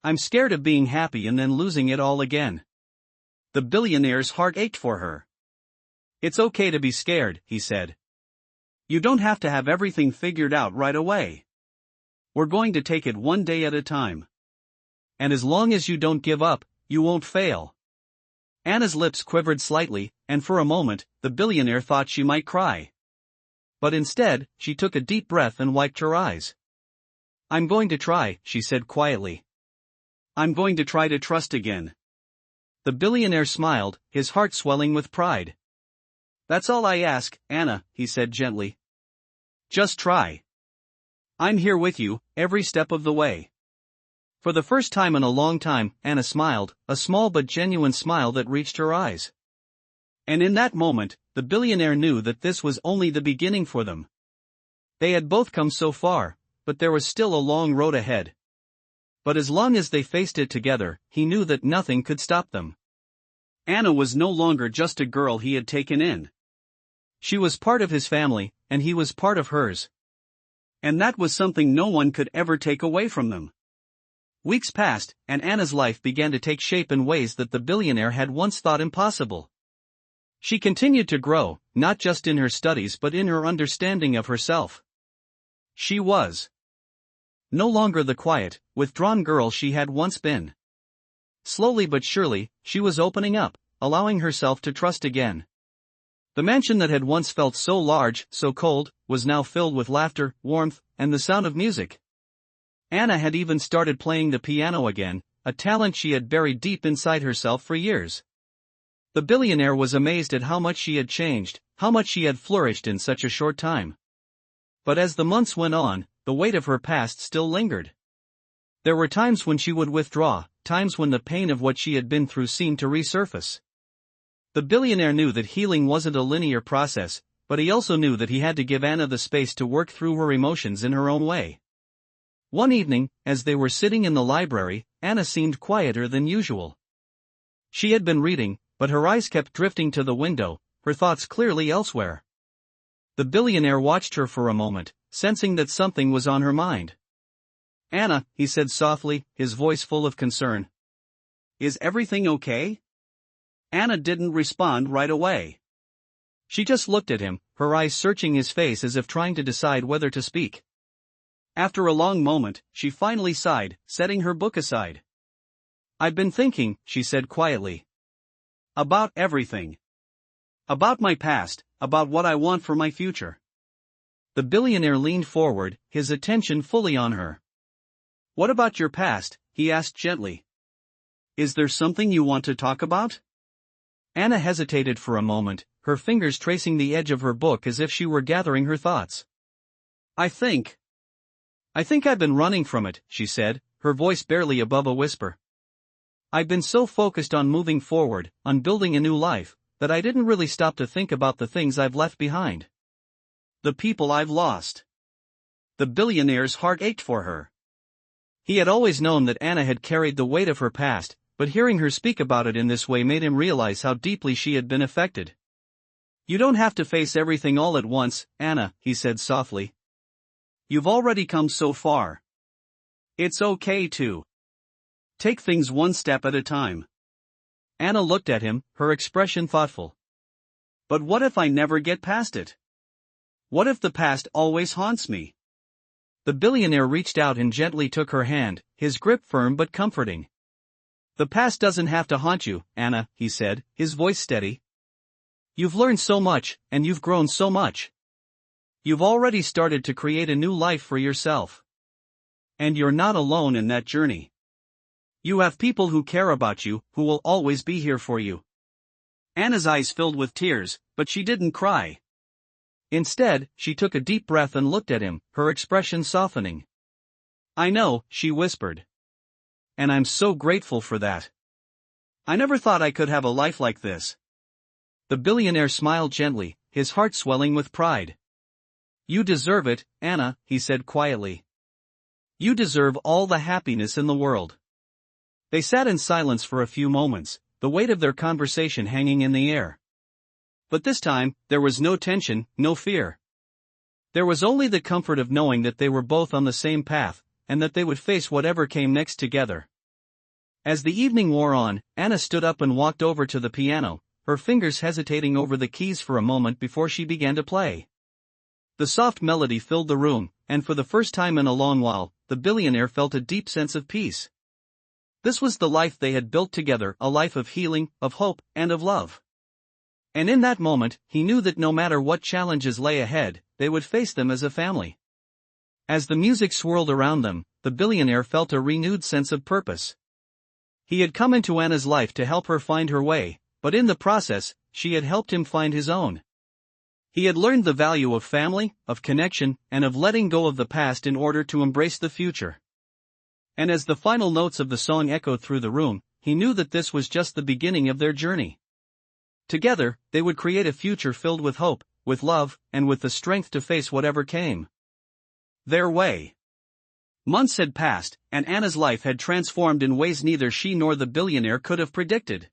I'm scared of being happy and then losing it all again." The billionaire's heart ached for her. "It's okay to be scared," he said. "You don't have to have everything figured out right away. We're going to take it one day at a time. And as long as you don't give up, you won't fail." Anna's lips quivered slightly, and for a moment, the billionaire thought she might cry. But instead, she took a deep breath and wiped her eyes. "I'm going to try," she said quietly. "I'm going to try to trust again." The billionaire smiled, his heart swelling with pride. "That's all I ask, Anna," he said gently. "Just try. I'm here with you, every step of the way." For the first time in a long time, Anna smiled, a small but genuine smile that reached her eyes. And in that moment, the billionaire knew that this was only the beginning for them. They had both come so far, but there was still a long road ahead. But as long as they faced it together, he knew that nothing could stop them. Anna was no longer just a girl he had taken in. She was part of his family, and he was part of hers. And that was something no one could ever take away from them. Weeks passed, and Anna's life began to take shape in ways that the billionaire had once thought impossible. She continued to grow, not just in her studies but in her understanding of herself. She was no longer the quiet, withdrawn girl she had once been. Slowly but surely, she was opening up, allowing herself to trust again. The mansion that had once felt so large, so cold, was now filled with laughter, warmth, and the sound of music. Anna had even started playing the piano again, a talent she had buried deep inside herself for years. The billionaire was amazed at how much she had changed, how much she had flourished in such a short time. But as the months went on, the weight of her past still lingered. There were times when she would withdraw, times when the pain of what she had been through seemed to resurface. The billionaire knew that healing wasn't a linear process, but he also knew that he had to give Anna the space to work through her emotions in her own way. One evening, as they were sitting in the library, Anna seemed quieter than usual. She had been reading, but her eyes kept drifting to the window, her thoughts clearly elsewhere. The billionaire watched her for a moment, sensing that something was on her mind. "Anna," he said softly, his voice full of concern. "Is everything okay?" Anna didn't respond right away. She just looked at him, her eyes searching his face as if trying to decide whether to speak. After a long moment, she finally sighed, setting her book aside. "I've been thinking," she said quietly. "About everything. About my past, about what I want for my future." The billionaire leaned forward, his attention fully on her. "What about your past?" he asked gently. "Is there something you want to talk about?" Anna hesitated for a moment, her fingers tracing the edge of her book as if she were gathering her thoughts. I think I've been running from it," she said, her voice barely above a whisper. "I've been so focused on moving forward, on building a new life, that I didn't really stop to think about the things I've left behind. The people I've lost." The billionaire's heart ached for her. He had always known that Anna had carried the weight of her past, but hearing her speak about it in this way made him realize how deeply she had been affected. "You don't have to face everything all at once, Anna," he said softly. "You've already come so far. It's okay to take things one step at a time." Anna looked at him, her expression thoughtful. "But what if I never get past it? What if the past always haunts me?" The billionaire reached out and gently took her hand, his grip firm but comforting. "The past doesn't have to haunt you, Anna," he said, his voice steady. "You've learned so much, and you've grown so much. You've already started to create a new life for yourself. And you're not alone in that journey. You have people who care about you, who will always be here for you." Anna's eyes filled with tears, but she didn't cry. Instead, she took a deep breath and looked at him, her expression softening. "I know," she whispered. "And I'm so grateful for that. I never thought I could have a life like this." The billionaire smiled gently, his heart swelling with pride. "You deserve it, Anna," he said quietly. "You deserve all the happiness in the world." They sat in silence for a few moments, the weight of their conversation hanging in the air. But this time, there was no tension, no fear. There was only the comfort of knowing that they were both on the same path, and that they would face whatever came next together. As the evening wore on, Anna stood up and walked over to the piano, her fingers hesitating over the keys for a moment before she began to play. The soft melody filled the room, and for the first time in a long while, the billionaire felt a deep sense of peace. This was the life they had built together, a life of healing, of hope, and of love. And in that moment, he knew that no matter what challenges lay ahead, they would face them as a family. As the music swirled around them, the billionaire felt a renewed sense of purpose. He had come into Anna's life to help her find her way, but in the process, she had helped him find his own. He had learned the value of family, of connection, and of letting go of the past in order to embrace the future. And as the final notes of the song echoed through the room, he knew that this was just the beginning of their journey. Together, they would create a future filled with hope, with love, and with the strength to face whatever came their way. Months had passed, and Anna's life had transformed in ways neither she nor the billionaire could have predicted.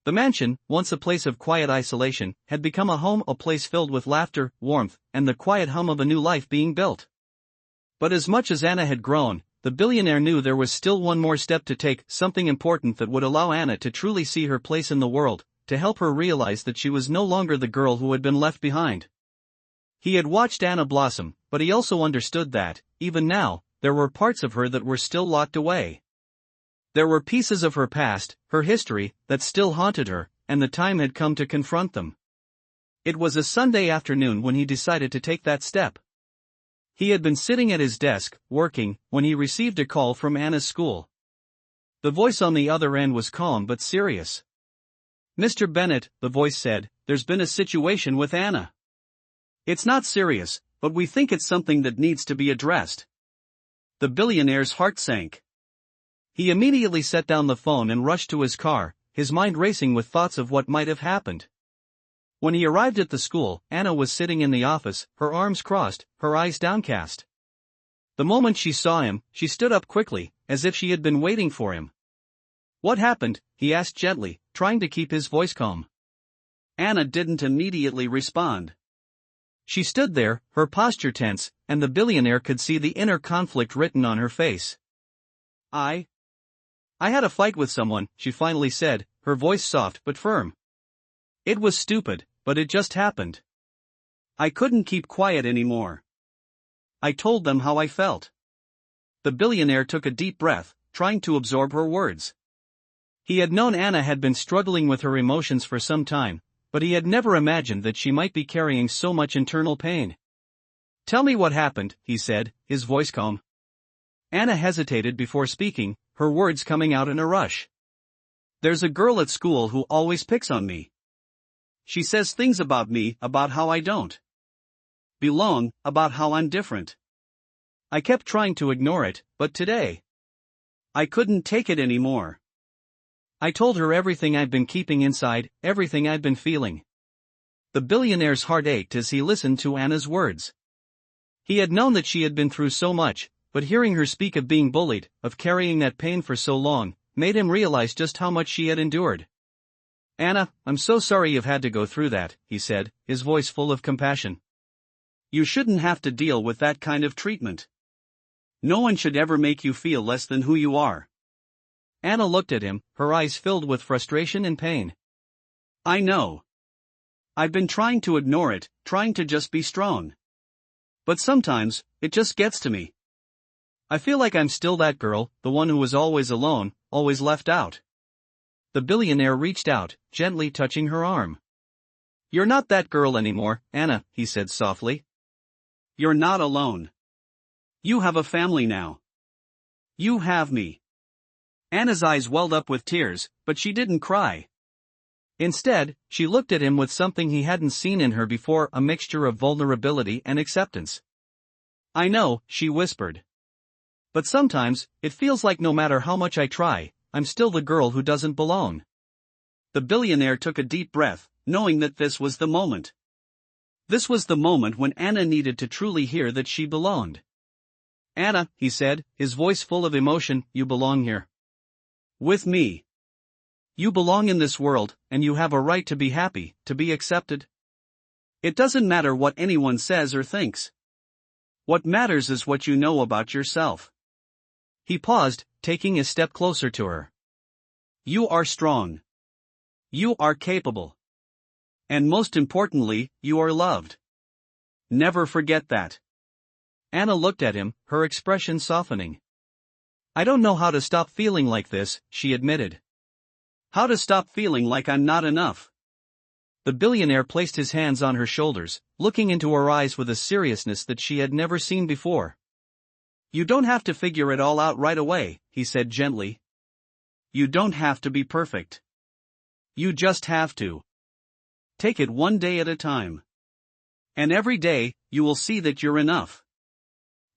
The mansion, once a place of quiet isolation, had become a home, a place filled with laughter, warmth, and the quiet hum of a new life being built. But as much as Anna had grown, the billionaire knew there was still one more step to take, something important that would allow Anna to truly see her place in the world, to help her realize that she was no longer the girl who had been left behind. He had watched Anna blossom, but he also understood that, even now, there were parts of her that were still locked away. There were pieces of her past, her history, that still haunted her, and the time had come to confront them. It was a Sunday afternoon when he decided to take that step. He had been sitting at his desk, working, when he received a call from Anna's school. The voice on the other end was calm but serious. "Mr. Bennett," the voice said, "there's been a situation with Anna. It's not serious, but we think it's something that needs to be addressed." The billionaire's heart sank. He immediately set down the phone and rushed to his car, his mind racing with thoughts of what might have happened. When he arrived at the school, Anna was sitting in the office, her arms crossed, her eyes downcast. The moment she saw him, she stood up quickly, as if she had been waiting for him. "What happened?" he asked gently, trying to keep his voice calm. Anna didn't immediately respond. She stood there, her posture tense, and the billionaire could see the inner conflict written on her face. I had a fight with someone," she finally said, her voice soft but firm. "It was stupid, but it just happened. I couldn't keep quiet anymore. I told them how I felt." The billionaire took a deep breath, trying to absorb her words. He had known Anna had been struggling with her emotions for some time, but he had never imagined that she might be carrying so much internal pain. "Tell me what happened," he said, his voice calm. Anna hesitated before speaking, her words coming out in a rush. "There's a girl at school who always picks on me. She says things about me, about how I don't belong, about how I'm different. I kept trying to ignore it, but today, I couldn't take it anymore. I told her everything I'd been keeping inside, everything I'd been feeling." The billionaire's heart ached as he listened to Anna's words. He had known that she had been through so much, but hearing her speak of being bullied, of carrying that pain for so long, made him realize just how much she had endured. "Anna, I'm so sorry you've had to go through that," he said, his voice full of compassion. "You shouldn't have to deal with that kind of treatment. No one should ever make you feel less than who you are." Anna looked at him, her eyes filled with frustration and pain. "I know. I've been trying to ignore it, trying to just be strong. But sometimes, it just gets to me. I feel like I'm still that girl, the one who was always alone, always left out." The billionaire reached out, gently touching her arm. "You're not that girl anymore, Anna," he said softly. "You're not alone. You have a family now. You have me." Anna's eyes welled up with tears, but she didn't cry. Instead, she looked at him with something he hadn't seen in her before, a mixture of vulnerability and acceptance. "I know," she whispered. "But sometimes, it feels like no matter how much I try, I'm still the girl who doesn't belong." The billionaire took a deep breath, knowing that this was the moment. This was the moment when Anna needed to truly hear that she belonged. "Anna," he said, his voice full of emotion, "you belong here. With me. You belong in this world, and you have a right to be happy, to be accepted. It doesn't matter what anyone says or thinks. What matters is what you know about yourself." He paused, taking a step closer to her. "You are strong. You are capable. And most importantly, you are loved. Never forget that." Anna looked at him, her expression softening. "I don't know how to stop feeling like this," she admitted. "How to stop feeling like I'm not enough?" The billionaire placed his hands on her shoulders, looking into her eyes with a seriousness that she had never seen before. "You don't have to figure it all out right away," he said gently. "You don't have to be perfect. You just have to take it one day at a time. And every day, you will see that you're enough.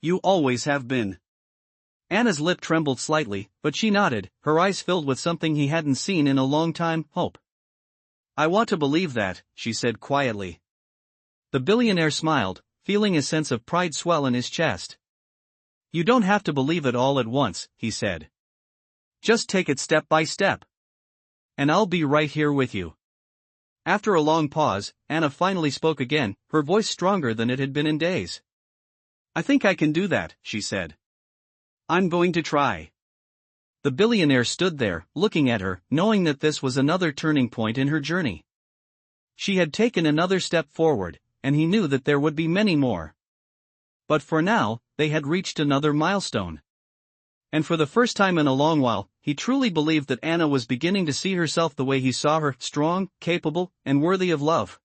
You always have been." Anna's lip trembled slightly, but she nodded, her eyes filled with something he hadn't seen in a long time, hope. "I want to believe that," she said quietly. The billionaire smiled, feeling a sense of pride swell in his chest. "You don't have to believe it all at once," he said. "Just take it step by step. And I'll be right here with you." After a long pause, Anna finally spoke again, her voice stronger than it had been in days. I think I can do that, she said. I'm going to try. The billionaire stood there, looking at her, knowing that this was another turning point in her journey. She had taken another step forward, and he knew that there would be many more. But for now, they had reached another milestone. And for the first time in a long while, he truly believed that Anna was beginning to see herself the way he saw her, strong, capable, and worthy of love.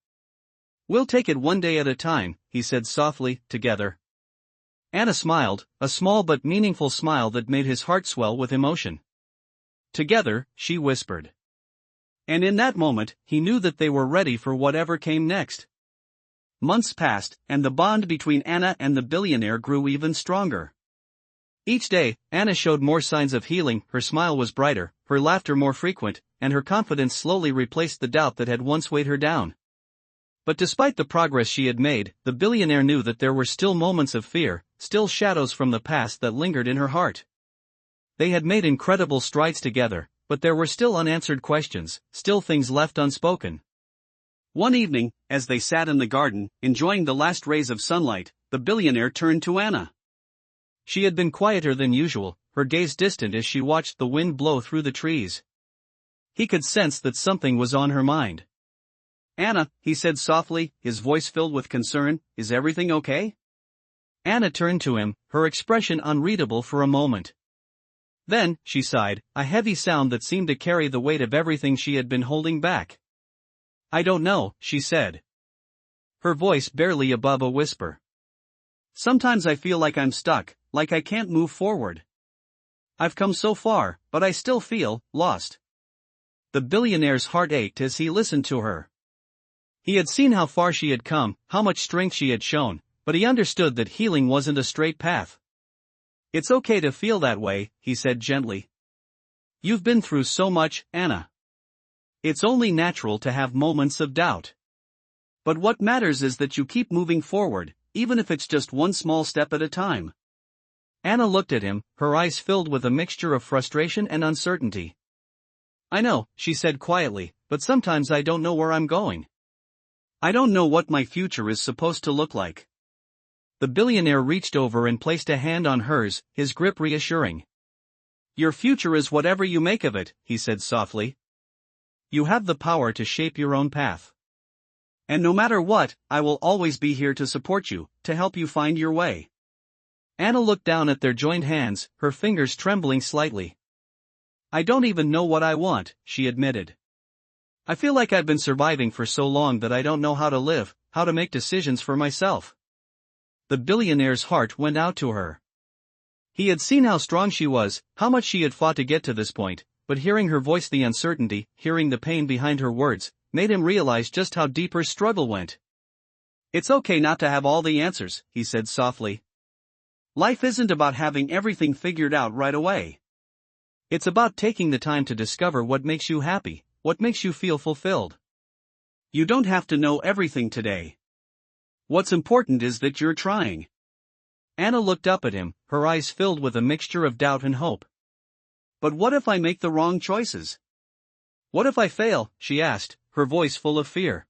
We'll take it one day at a time, he said softly, together. Anna smiled, a small but meaningful smile that made his heart swell with emotion. Together, she whispered. And in that moment, he knew that they were ready for whatever came next. Months passed, and the bond between Anna and the billionaire grew even stronger. Each day, Anna showed more signs of healing, her smile was brighter, her laughter more frequent, and her confidence slowly replaced the doubt that had once weighed her down. But despite the progress she had made, the billionaire knew that there were still moments of fear, still shadows from the past that lingered in her heart. They had made incredible strides together, but there were still unanswered questions, still things left unspoken. One evening, as they sat in the garden, enjoying the last rays of sunlight, the billionaire turned to Anna. She had been quieter than usual, her gaze distant as she watched the wind blow through the trees. He could sense that something was on her mind. Anna, he said softly, his voice filled with concern, is everything okay? Anna turned to him, her expression unreadable for a moment. Then, she sighed, a heavy sound that seemed to carry the weight of everything she had been holding back. I don't know, she said. Her voice barely above a whisper. Sometimes I feel like I'm stuck, like I can't move forward. I've come so far, but I still feel lost. The billionaire's heart ached as he listened to her. He had seen how far she had come, how much strength she had shown, but he understood that healing wasn't a straight path. It's okay to feel that way, he said gently. You've been through so much, Anna. It's only natural to have moments of doubt. But what matters is that you keep moving forward, even if it's just one small step at a time. Anna looked at him, her eyes filled with a mixture of frustration and uncertainty. I know, she said quietly, but sometimes I don't know where I'm going. I don't know what my future is supposed to look like. The billionaire reached over and placed a hand on hers, his grip reassuring. Your future is whatever you make of it, he said softly. You have the power to shape your own path. And no matter what, I will always be here to support you, to help you find your way. Anna looked down at their joined hands, her fingers trembling slightly. I don't even know what I want, she admitted. I feel like I've been surviving for so long that I don't know how to live, how to make decisions for myself. The billionaire's heart went out to her. He had seen how strong she was, how much she had fought to get to this point, but hearing her voice, the uncertainty, hearing the pain behind her words, made him realize just how deep her struggle went. It's okay not to have all the answers, he said softly. Life isn't about having everything figured out right away. It's about taking the time to discover what makes you happy, what makes you feel fulfilled. You don't have to know everything today. What's important is that you're trying. Anna looked up at him, her eyes filled with a mixture of doubt and hope. But what if I make the wrong choices? What if I fail, she asked, her voice full of fear.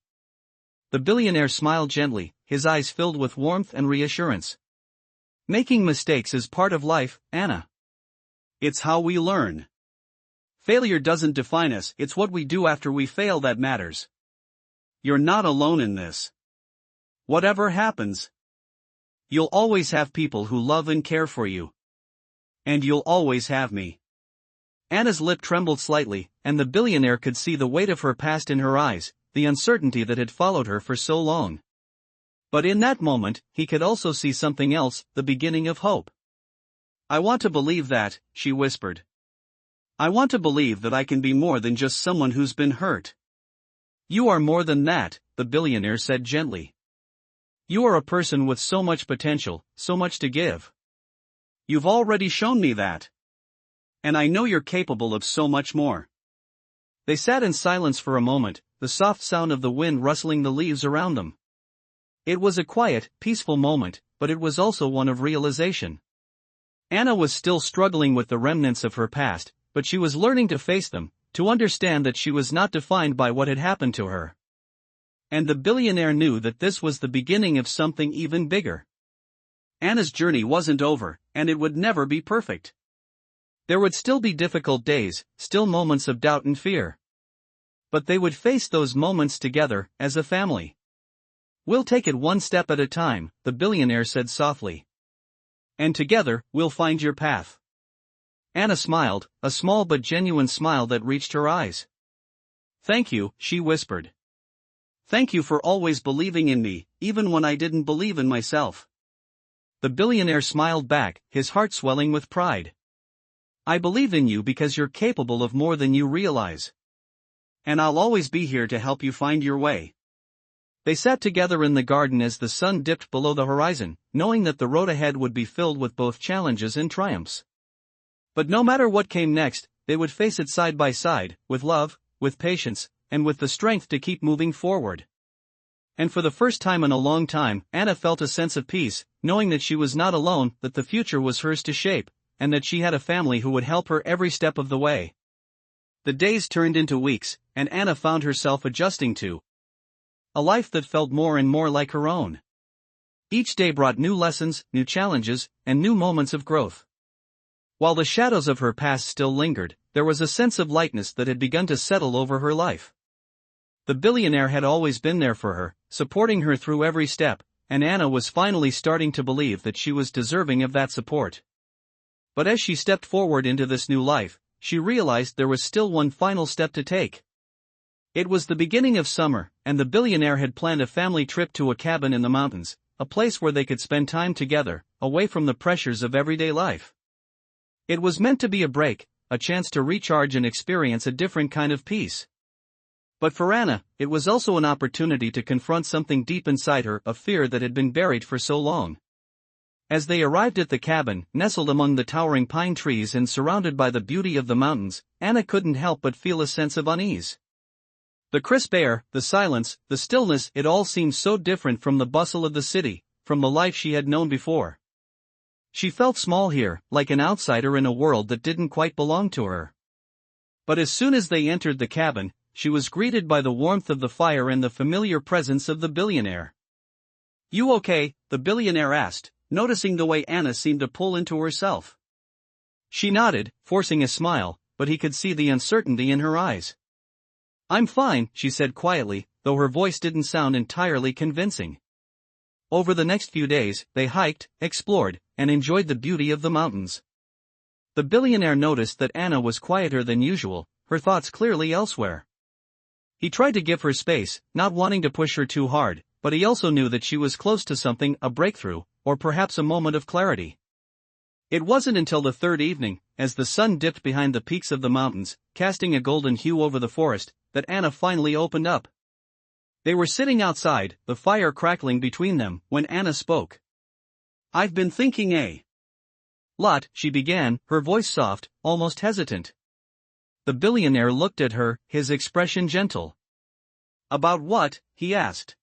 The billionaire smiled gently, his eyes filled with warmth and reassurance. Making mistakes is part of life, Anna. It's how we learn. Failure doesn't define us, it's what we do after we fail that matters. You're not alone in this. Whatever happens, you'll always have people who love and care for you. And you'll always have me. Anna's lip trembled slightly, and the billionaire could see the weight of her past in her eyes, the uncertainty that had followed her for so long. But in that moment, he could also see something else, the beginning of hope. I want to believe that, she whispered. I want to believe that I can be more than just someone who's been hurt. You are more than that, the billionaire said gently. You are a person with so much potential, so much to give. You've already shown me that. And I know you're capable of so much more. They sat in silence for a moment, the soft sound of the wind rustling the leaves around them. It was a quiet, peaceful moment, but it was also one of realization. Anna was still struggling with the remnants of her past, but she was learning to face them, to understand that she was not defined by what had happened to her. And the billionaire knew that this was the beginning of something even bigger. Anna's journey wasn't over, and it would never be perfect. There would still be difficult days, still moments of doubt and fear. But they would face those moments together, as a family. "We'll take it one step at a time," the billionaire said softly. "And together, we'll find your path." Anna smiled, a small but genuine smile that reached her eyes. "Thank you," she whispered. "Thank you for always believing in me, even when I didn't believe in myself." The billionaire smiled back, his heart swelling with pride. "I believe in you because you're capable of more than you realize. And I'll always be here to help you find your way." They sat together in the garden as the sun dipped below the horizon, knowing that the road ahead would be filled with both challenges and triumphs. But no matter what came next, they would face it side by side, with love, with patience, and with the strength to keep moving forward. And for the first time in a long time, Anna felt a sense of peace, knowing that she was not alone, that the future was hers to shape, and that she had a family who would help her every step of the way. The days turned into weeks, and Anna found herself adjusting to a life that felt more and more like her own. Each day brought new lessons, new challenges, and new moments of growth. While the shadows of her past still lingered, there was a sense of lightness that had begun to settle over her life. The billionaire had always been there for her, supporting her through every step, and Anna was finally starting to believe that she was deserving of that support. But as she stepped forward into this new life, she realized there was still one final step to take. It was the beginning of summer, and the billionaire had planned a family trip to a cabin in the mountains, a place where they could spend time together, away from the pressures of everyday life. It was meant to be a break, a chance to recharge and experience a different kind of peace. But for Anna, it was also an opportunity to confront something deep inside her, a fear that had been buried for so long. As they arrived at the cabin, nestled among the towering pine trees and surrounded by the beauty of the mountains, Anna couldn't help but feel a sense of unease. The crisp air, the silence, the stillness, it all seemed so different from the bustle of the city, from the life she had known before. She felt small here, like an outsider in a world that didn't quite belong to her. But as soon as they entered the cabin, she was greeted by the warmth of the fire and the familiar presence of the billionaire. "You okay?" the billionaire asked, noticing the way Anna seemed to pull into herself. She nodded, forcing a smile, but he could see the uncertainty in her eyes. "I'm fine," she said quietly, though her voice didn't sound entirely convincing. Over the next few days, they hiked, explored, and enjoyed the beauty of the mountains. The billionaire noticed that Anna was quieter than usual, her thoughts clearly elsewhere. He tried to give her space, not wanting to push her too hard, but he also knew that she was close to something, a breakthrough, or perhaps a moment of clarity. It wasn't until the third evening, as the sun dipped behind the peaks of the mountains, casting a golden hue over the forest, that Anna finally opened up. They were sitting outside, the fire crackling between them, when Anna spoke. "I've been thinking a lot," she began, her voice soft, almost hesitant. The billionaire looked at her, his expression gentle. "About what?" he asked.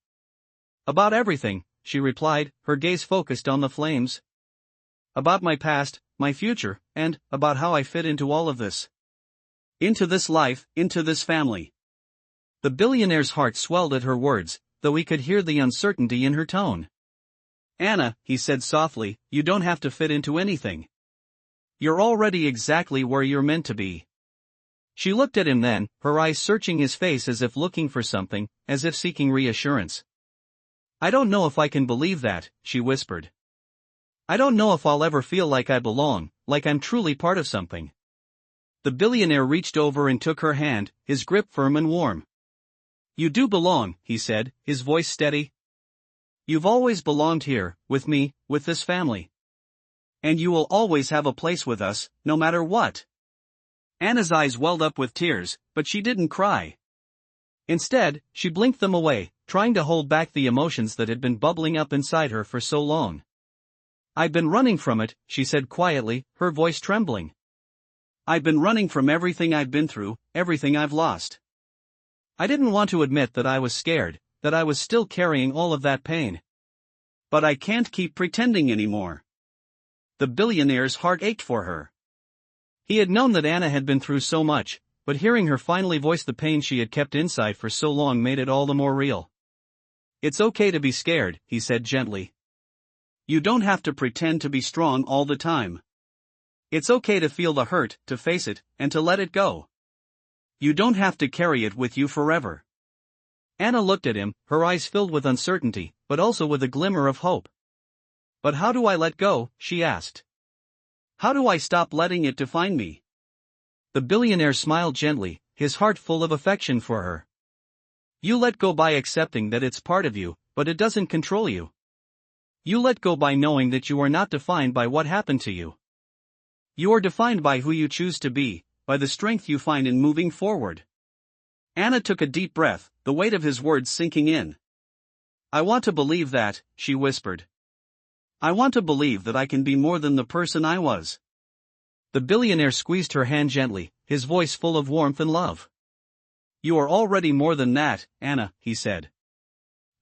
"About everything," she replied, her gaze focused on the flames. "About my past, my future, and about how I fit into all of this. Into this life, into this family." The billionaire's heart swelled at her words, though he could hear the uncertainty in her tone. "Anna," he said softly, "you don't have to fit into anything. You're already exactly where you're meant to be." She looked at him then, her eyes searching his face as if looking for something, as if seeking reassurance. "I don't know if I can believe that," she whispered. "I don't know if I'll ever feel like I belong, like I'm truly part of something." The billionaire reached over and took her hand, his grip firm and warm. "You do belong," he said, his voice steady. "You've always belonged here, with me, with this family. And you will always have a place with us, no matter what." Anna's eyes welled up with tears, but she didn't cry. Instead, she blinked them away, trying to hold back the emotions that had been bubbling up inside her for so long. "I've been running from it," she said quietly, her voice trembling. "I've been running from everything I've been through, everything I've lost. I didn't want to admit that I was scared, that I was still carrying all of that pain. But I can't keep pretending anymore." The billionaire's heart ached for her. He had known that Anna had been through so much, but hearing her finally voice the pain she had kept inside for so long made it all the more real. "It's okay to be scared," he said gently. You don't have to pretend to be strong all the time. It's okay to feel the hurt, to face it, and to let it go. You don't have to carry it with you forever. Anna looked at him, her eyes filled with uncertainty, but also with a glimmer of hope. But how do I let go, she asked. How do I stop letting it define me? The billionaire smiled gently, his heart full of affection for her. You let go by accepting that it's part of you, but it doesn't control you. You let go by knowing that you are not defined by what happened to you. You are defined by who you choose to be, by the strength you find in moving forward. Anna took a deep breath, the weight of his words sinking in. I want to believe that, she whispered. I want to believe that I can be more than the person I was. The billionaire squeezed her hand gently, his voice full of warmth and love. You are already more than that, Anna, he said.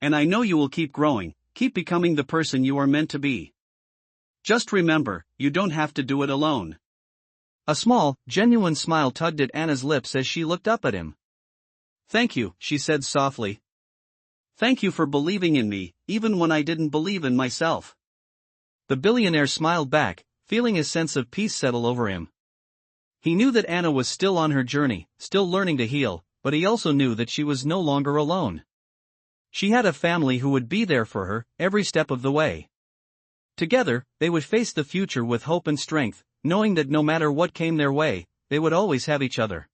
And I know you will keep growing, keep becoming the person you are meant to be. Just remember, you don't have to do it alone. A small, genuine smile tugged at Anna's lips as she looked up at him. Thank you, she said softly. Thank you for believing in me, even when I didn't believe in myself. The billionaire smiled back, feeling a sense of peace settle over him. He knew that Anna was still on her journey, still learning to heal, but he also knew that she was no longer alone. She had a family who would be there for her, every step of the way. Together, they would face the future with hope and strength, knowing that no matter what came their way, they would always have each other.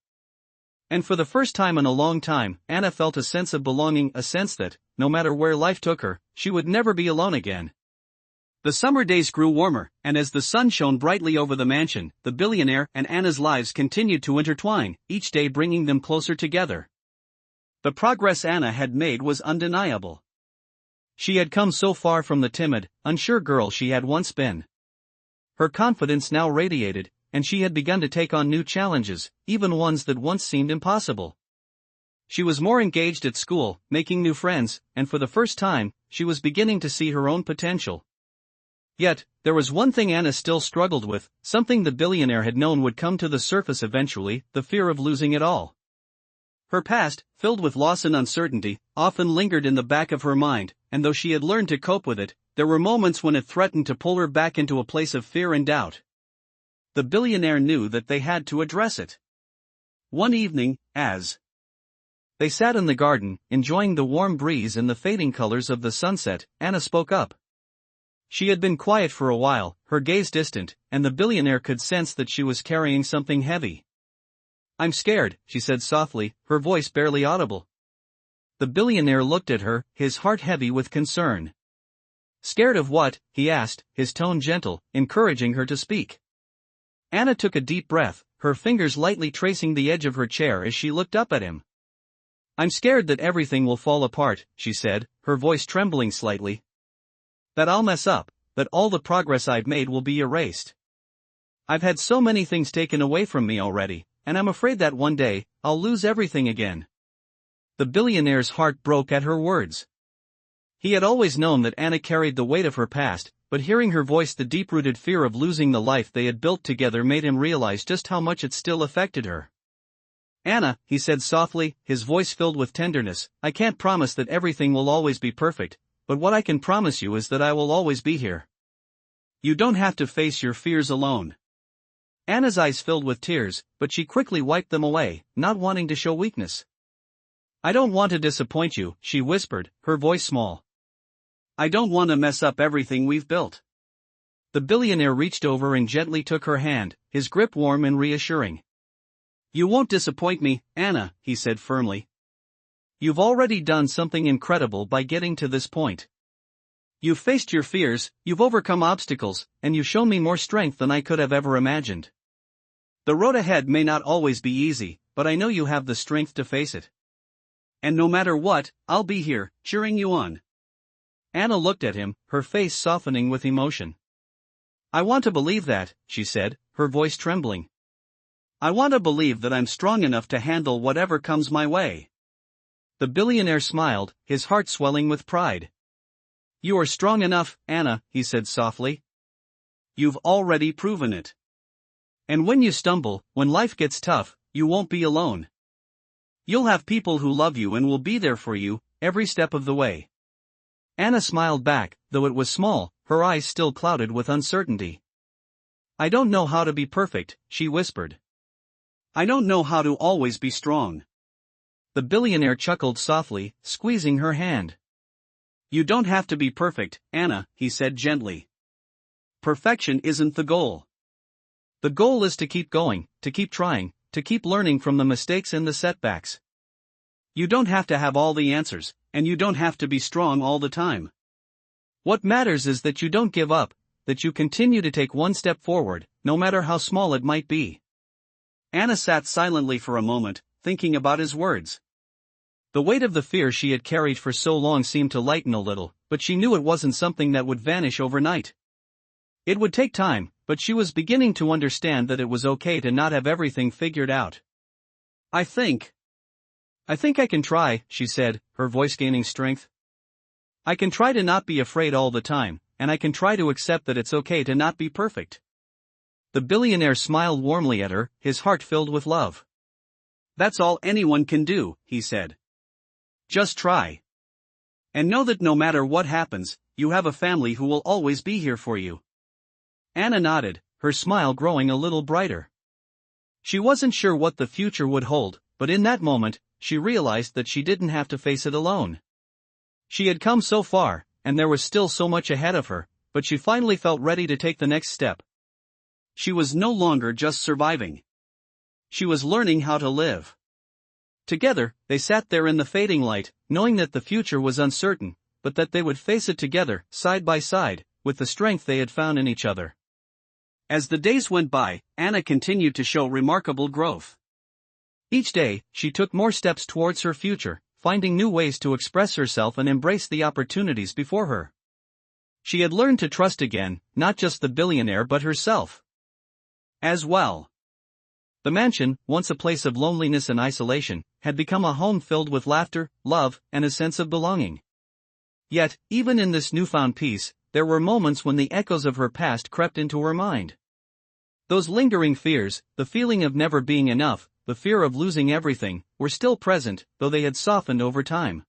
And for the first time in a long time, Anna felt a sense of belonging, a sense that, no matter where life took her, she would never be alone again. The summer days grew warmer, and as the sun shone brightly over the mansion, the billionaire and Anna's lives continued to intertwine, each day bringing them closer together. The progress Anna had made was undeniable. She had come so far from the timid, unsure girl she had once been. Her confidence now radiated, and she had begun to take on new challenges, even ones that once seemed impossible. She was more engaged at school, making new friends, and for the first time, she was beginning to see her own potential. Yet, there was one thing Anna still struggled with, something the billionaire had known would come to the surface eventually, the fear of losing it all. Her past, filled with loss and uncertainty, often lingered in the back of her mind, and though she had learned to cope with it, there were moments when it threatened to pull her back into a place of fear and doubt. The billionaire knew that they had to address it. One evening, as they sat in the garden, enjoying the warm breeze and the fading colors of the sunset, Anna spoke up. She had been quiet for a while, her gaze distant, and the billionaire could sense that she was carrying something heavy. I'm scared, she said softly, her voice barely audible. The billionaire looked at her, his heart heavy with concern. Scared of what? He asked, his tone gentle, encouraging her to speak. Anna took a deep breath, her fingers lightly tracing the edge of her chair as she looked up at him. I'm scared that everything will fall apart, she said, her voice trembling slightly. That I'll mess up, that all the progress I've made will be erased. I've had so many things taken away from me already, and I'm afraid that one day, I'll lose everything again. The billionaire's heart broke at her words. He had always known that Anna carried the weight of her past, but hearing her voice, the deep-rooted fear of losing the life they had built together made him realize just how much it still affected her. Anna, he said softly, his voice filled with tenderness, I can't promise that everything will always be perfect, but what I can promise you is that I will always be here. You don't have to face your fears alone. Anna's eyes filled with tears, but she quickly wiped them away, not wanting to show weakness. I don't want to disappoint you, she whispered, her voice small. I don't want to mess up everything we've built. The billionaire reached over and gently took her hand, his grip warm and reassuring. You won't disappoint me, Anna, he said firmly. You've already done something incredible by getting to this point. You've faced your fears, you've overcome obstacles, and you've shown me more strength than I could have ever imagined. The road ahead may not always be easy, but I know you have the strength to face it. And no matter what, I'll be here, cheering you on. Anna looked at him, her face softening with emotion. I want to believe that, she said, her voice trembling. I want to believe that I'm strong enough to handle whatever comes my way. The billionaire smiled, his heart swelling with pride. You are strong enough, Anna, he said softly. You've already proven it. And when you stumble, when life gets tough, you won't be alone. You'll have people who love you and will be there for you, every step of the way. Anna smiled back, though it was small, her eyes still clouded with uncertainty. "I don't know how to be perfect," she whispered. "I don't know how to always be strong." The billionaire chuckled softly, squeezing her hand. "You don't have to be perfect, Anna," he said gently. "Perfection isn't the goal. The goal is to keep going, to keep trying, to keep learning from the mistakes and the setbacks. You don't have to have all the answers, and you don't have to be strong all the time. What matters is that you don't give up, that you continue to take one step forward, no matter how small it might be." Anna sat silently for a moment, thinking about his words. The weight of the fear she had carried for so long seemed to lighten a little, but she knew it wasn't something that would vanish overnight. It would take time, but she was beginning to understand that it was okay to not have everything figured out. I think I can try," she said, her voice gaining strength. "I can try to not be afraid all the time, and I can try to accept that it's okay to not be perfect." The billionaire smiled warmly at her, his heart filled with love. "That's all anyone can do," he said. "Just try. And know that no matter what happens, you have a family who will always be here for you." Anna nodded, her smile growing a little brighter. She wasn't sure what the future would hold, but in that moment, she realized that she didn't have to face it alone. She had come so far, and there was still so much ahead of her, but she finally felt ready to take the next step. She was no longer just surviving. She was learning how to live. Together, they sat there in the fading light, knowing that the future was uncertain, but that they would face it together, side by side, with the strength they had found in each other. As the days went by, Anna continued to show remarkable growth. Each day, she took more steps towards her future, finding new ways to express herself and embrace the opportunities before her. She had learned to trust again, not just the billionaire but herself as well. The mansion, once a place of loneliness and isolation, had become a home filled with laughter, love, and a sense of belonging. Yet, even in this newfound peace, there were moments when the echoes of her past crept into her mind. Those lingering fears, the feeling of never being enough, the fear of losing everything, were still present, though they had softened over time.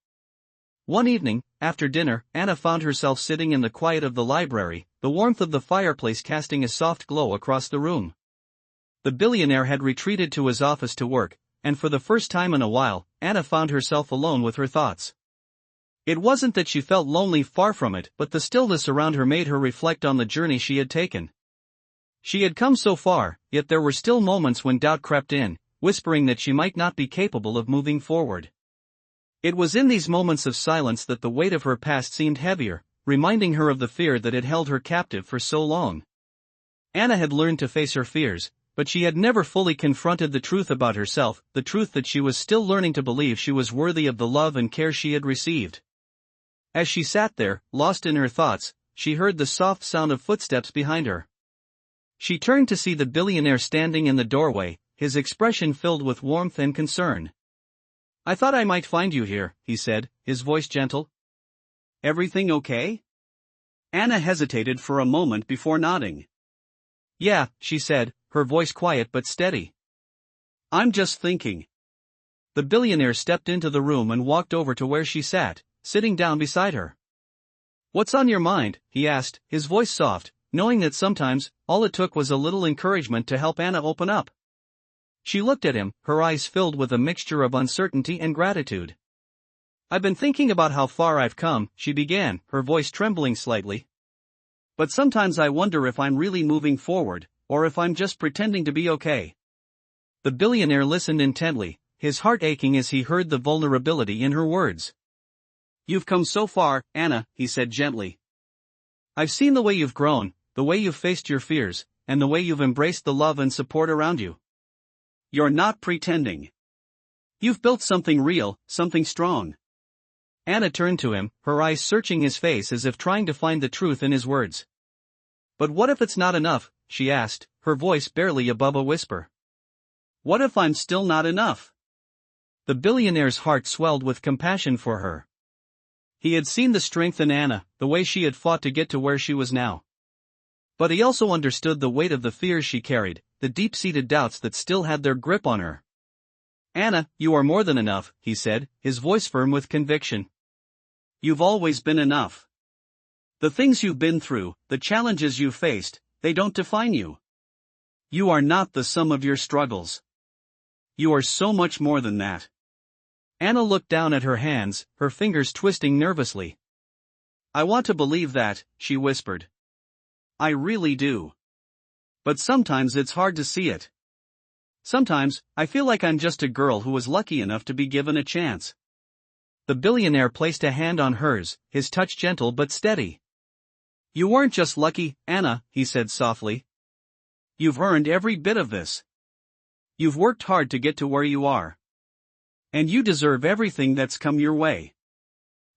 One evening, after dinner, Anna found herself sitting in the quiet of the library, the warmth of the fireplace casting a soft glow across the room. The billionaire had retreated to his office to work, and for the first time in a while, Anna found herself alone with her thoughts. It wasn't that she felt lonely, far from it, but the stillness around her made her reflect on the journey she had taken. She had come so far, yet there were still moments when doubt crept in, whispering that she might not be capable of moving forward. It was in these moments of silence that the weight of her past seemed heavier, reminding her of the fear that had held her captive for so long. Anna had learned to face her fears, but she had never fully confronted the truth about herself, the truth that she was still learning to believe she was worthy of the love and care she had received. As she sat there, lost in her thoughts, she heard the soft sound of footsteps behind her. She turned to see the billionaire standing in the doorway, his expression filled with warmth and concern. "I thought I might find you here," he said, his voice gentle. "Everything okay?" Anna hesitated for a moment before nodding. "Yeah," she said, her voice quiet but steady. "I'm just thinking." The billionaire stepped into the room and walked over to where she sat, sitting down beside her. "What's on your mind?" he asked, his voice soft, knowing that sometimes, all it took was a little encouragement to help Anna open up. She looked at him, her eyes filled with a mixture of uncertainty and gratitude. "I've been thinking about how far I've come," she began, her voice trembling slightly. "But sometimes I wonder if I'm really moving forward, or if I'm just pretending to be okay." The billionaire listened intently, his heart aching as he heard the vulnerability in her words. "You've come so far, Anna," he said gently. "I've seen the way you've grown, the way you've faced your fears, and the way you've embraced the love and support around you. You're not pretending. You've built something real, something strong." Anna turned to him, her eyes searching his face as if trying to find the truth in his words. "But what if it's not enough?" she asked, her voice barely above a whisper. "What if I'm still not enough?" The billionaire's heart swelled with compassion for her. He had seen the strength in Anna, the way she had fought to get to where she was now. But he also understood the weight of the fears she carried, the deep-seated doubts that still had their grip on her. "Anna, you are more than enough," he said, his voice firm with conviction. "You've always been enough." The things you've been through, the challenges you've faced, they don't define you. You are not the sum of your struggles. You are so much more than that. Anna looked down at her hands, her fingers twisting nervously. I want to believe that, she whispered. I really do. But sometimes it's hard to see it. Sometimes, I feel like I'm just a girl who was lucky enough to be given a chance. The billionaire placed a hand on hers, his touch gentle but steady. You weren't just lucky, Anna, he said softly. You've earned every bit of this. You've worked hard to get to where you are. And you deserve everything that's come your way.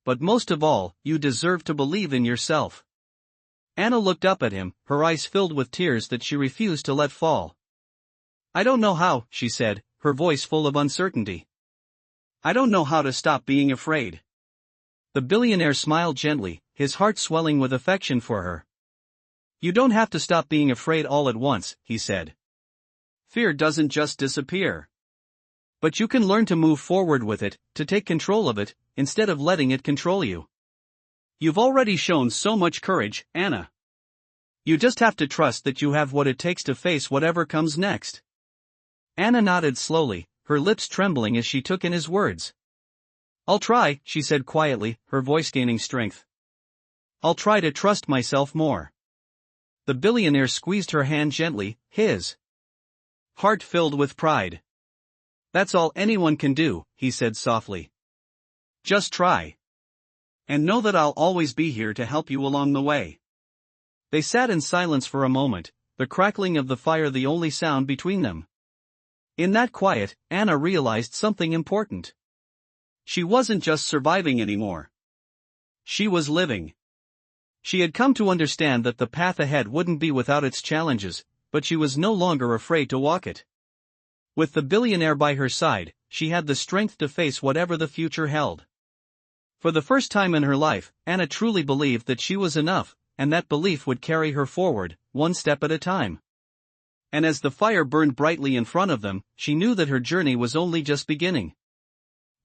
But most of all, you deserve to believe in yourself. Anna looked up at him, her eyes filled with tears that she refused to let fall. I don't know how, she said, her voice full of uncertainty. I don't know how to stop being afraid. The billionaire smiled gently, his heart swelling with affection for her. You don't have to stop being afraid all at once, he said. Fear doesn't just disappear. But you can learn to move forward with it, to take control of it, instead of letting it control you. You've already shown so much courage, Anna. You just have to trust that you have what it takes to face whatever comes next. Anna nodded slowly, her lips trembling as she took in his words. I'll try, she said quietly, her voice gaining strength. I'll try to trust myself more. The billionaire squeezed her hand gently, his heart filled with pride. That's all anyone can do, he said softly. Just try. And know that I'll always be here to help you along the way. They sat in silence for a moment, the crackling of the fire the only sound between them. In that quiet, Anna realized something important. She wasn't just surviving anymore. She was living. She had come to understand that the path ahead wouldn't be without its challenges, but she was no longer afraid to walk it. With the billionaire by her side, she had the strength to face whatever the future held. For the first time in her life, Anna truly believed that she was enough, and that belief would carry her forward, one step at a time. And as the fire burned brightly in front of them, she knew that her journey was only just beginning.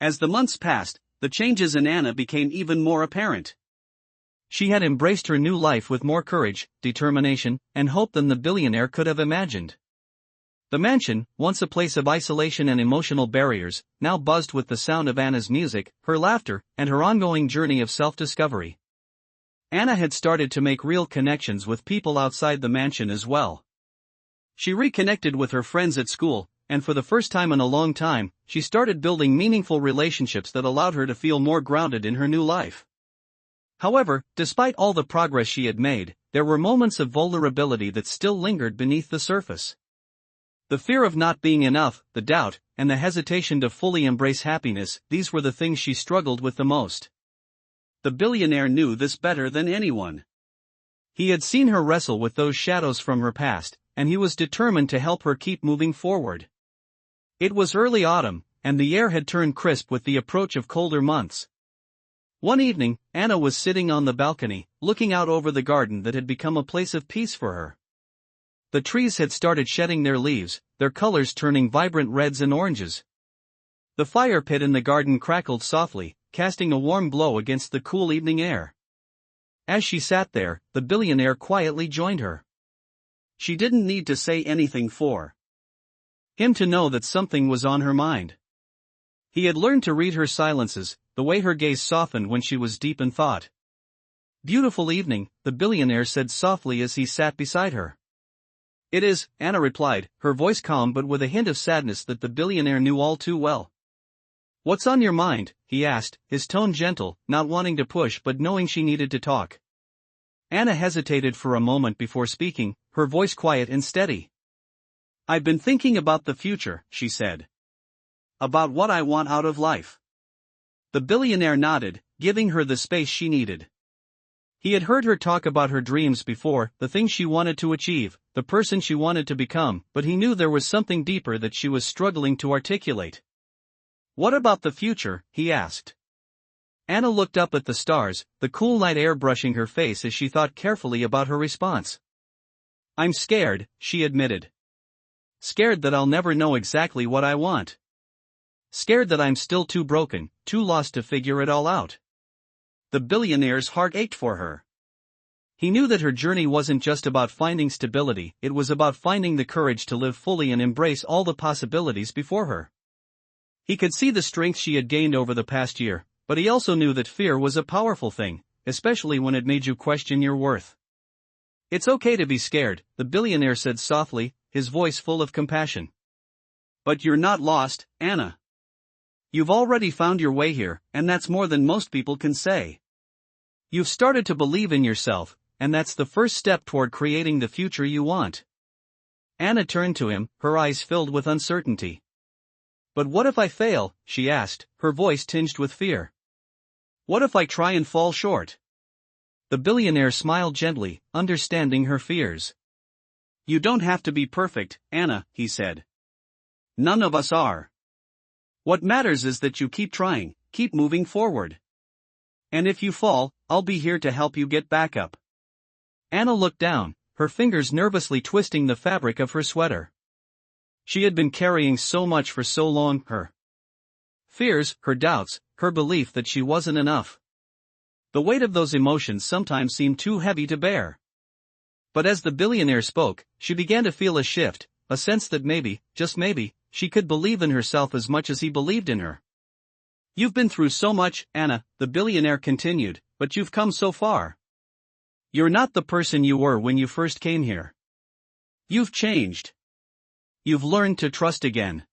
As the months passed, the changes in Anna became even more apparent. She had embraced her new life with more courage, determination, and hope than the billionaire could have imagined. The mansion, once a place of isolation and emotional barriers, now buzzed with the sound of Anna's music, her laughter, and her ongoing journey of self-discovery. Anna had started to make real connections with people outside the mansion as well. She reconnected with her friends at school, and for the first time in a long time, she started building meaningful relationships that allowed her to feel more grounded in her new life. However, despite all the progress she had made, there were moments of vulnerability that still lingered beneath the surface. The fear of not being enough, the doubt, and the hesitation to fully embrace happiness, these were the things she struggled with the most. The billionaire knew this better than anyone. He had seen her wrestle with those shadows from her past, and he was determined to help her keep moving forward. It was early autumn, and the air had turned crisp with the approach of colder months. One evening, Anna was sitting on the balcony, looking out over the garden that had become a place of peace for her. The trees had started shedding their leaves, their colors turning vibrant reds and oranges. The fire pit in the garden crackled softly, casting a warm glow against the cool evening air. As she sat there, the billionaire quietly joined her. She didn't need to say anything for him to know that something was on her mind. He had learned to read her silences, the way her gaze softened when she was deep in thought. "Beautiful evening," the billionaire said softly as he sat beside her. "It is," Anna replied, her voice calm but with a hint of sadness that the billionaire knew all too well. "What's on your mind?" he asked, his tone gentle, not wanting to push but knowing she needed to talk. Anna hesitated for a moment before speaking, her voice quiet and steady. "I've been thinking about the future," she said. "About what I want out of life." The billionaire nodded, giving her the space she needed. He had heard her talk about her dreams before, the things she wanted to achieve, the person she wanted to become, but he knew there was something deeper that she was struggling to articulate. "What about the future?" he asked. Anna looked up at the stars, the cool night air brushing her face as she thought carefully about her response. "I'm scared," she admitted. "Scared that I'll never know exactly what I want. Scared that I'm still too broken, too lost to figure it all out." The billionaire's heart ached for her. He knew that her journey wasn't just about finding stability, it was about finding the courage to live fully and embrace all the possibilities before her. He could see the strength she had gained over the past year, but he also knew that fear was a powerful thing, especially when it made you question your worth. "It's okay to be scared," the billionaire said softly, his voice full of compassion. "But you're not lost, Anna. You've already found your way here, and that's more than most people can say. You've started to believe in yourself, and that's the first step toward creating the future you want." Anna turned to him, her eyes filled with uncertainty. "But what if I fail?" she asked, her voice tinged with fear. "What if I try and fall short?" The billionaire smiled gently, understanding her fears. "You don't have to be perfect, Anna," he said. "None of us are. What matters is that you keep trying, keep moving forward. And if you fall, I'll be here to help you get back up." Anna looked down, her fingers nervously twisting the fabric of her sweater. She had been carrying so much for so long, her fears, her doubts, her belief that she wasn't enough. The weight of those emotions sometimes seemed too heavy to bear. But as the billionaire spoke, she began to feel a shift, a sense that maybe, just maybe, she could believe in herself as much as he believed in her. "You've been through so much, Anna," the billionaire continued, "but you've come so far. You're not the person you were when you first came here. You've changed. You've learned to trust again.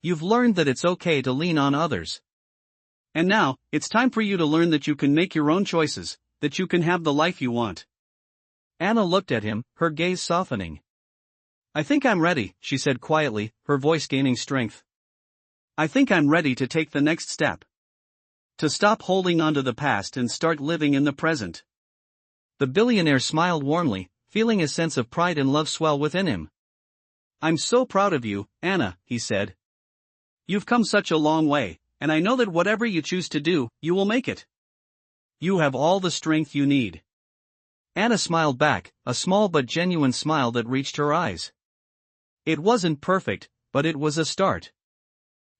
You've learned that it's okay to lean on others. And now, it's time for you to learn that you can make your own choices, that you can have the life you want." Anna looked at him, her gaze softening. "I think I'm ready," she said quietly, her voice gaining strength. "I think I'm ready to take the next step. To stop holding on to the past and start living in the present." The billionaire smiled warmly, feeling a sense of pride and love swell within him. "I'm so proud of you, Anna," he said. "You've come such a long way, and I know that whatever you choose to do, you will make it. You have all the strength you need." Anna smiled back, a small but genuine smile that reached her eyes. It wasn't perfect, but it was a start.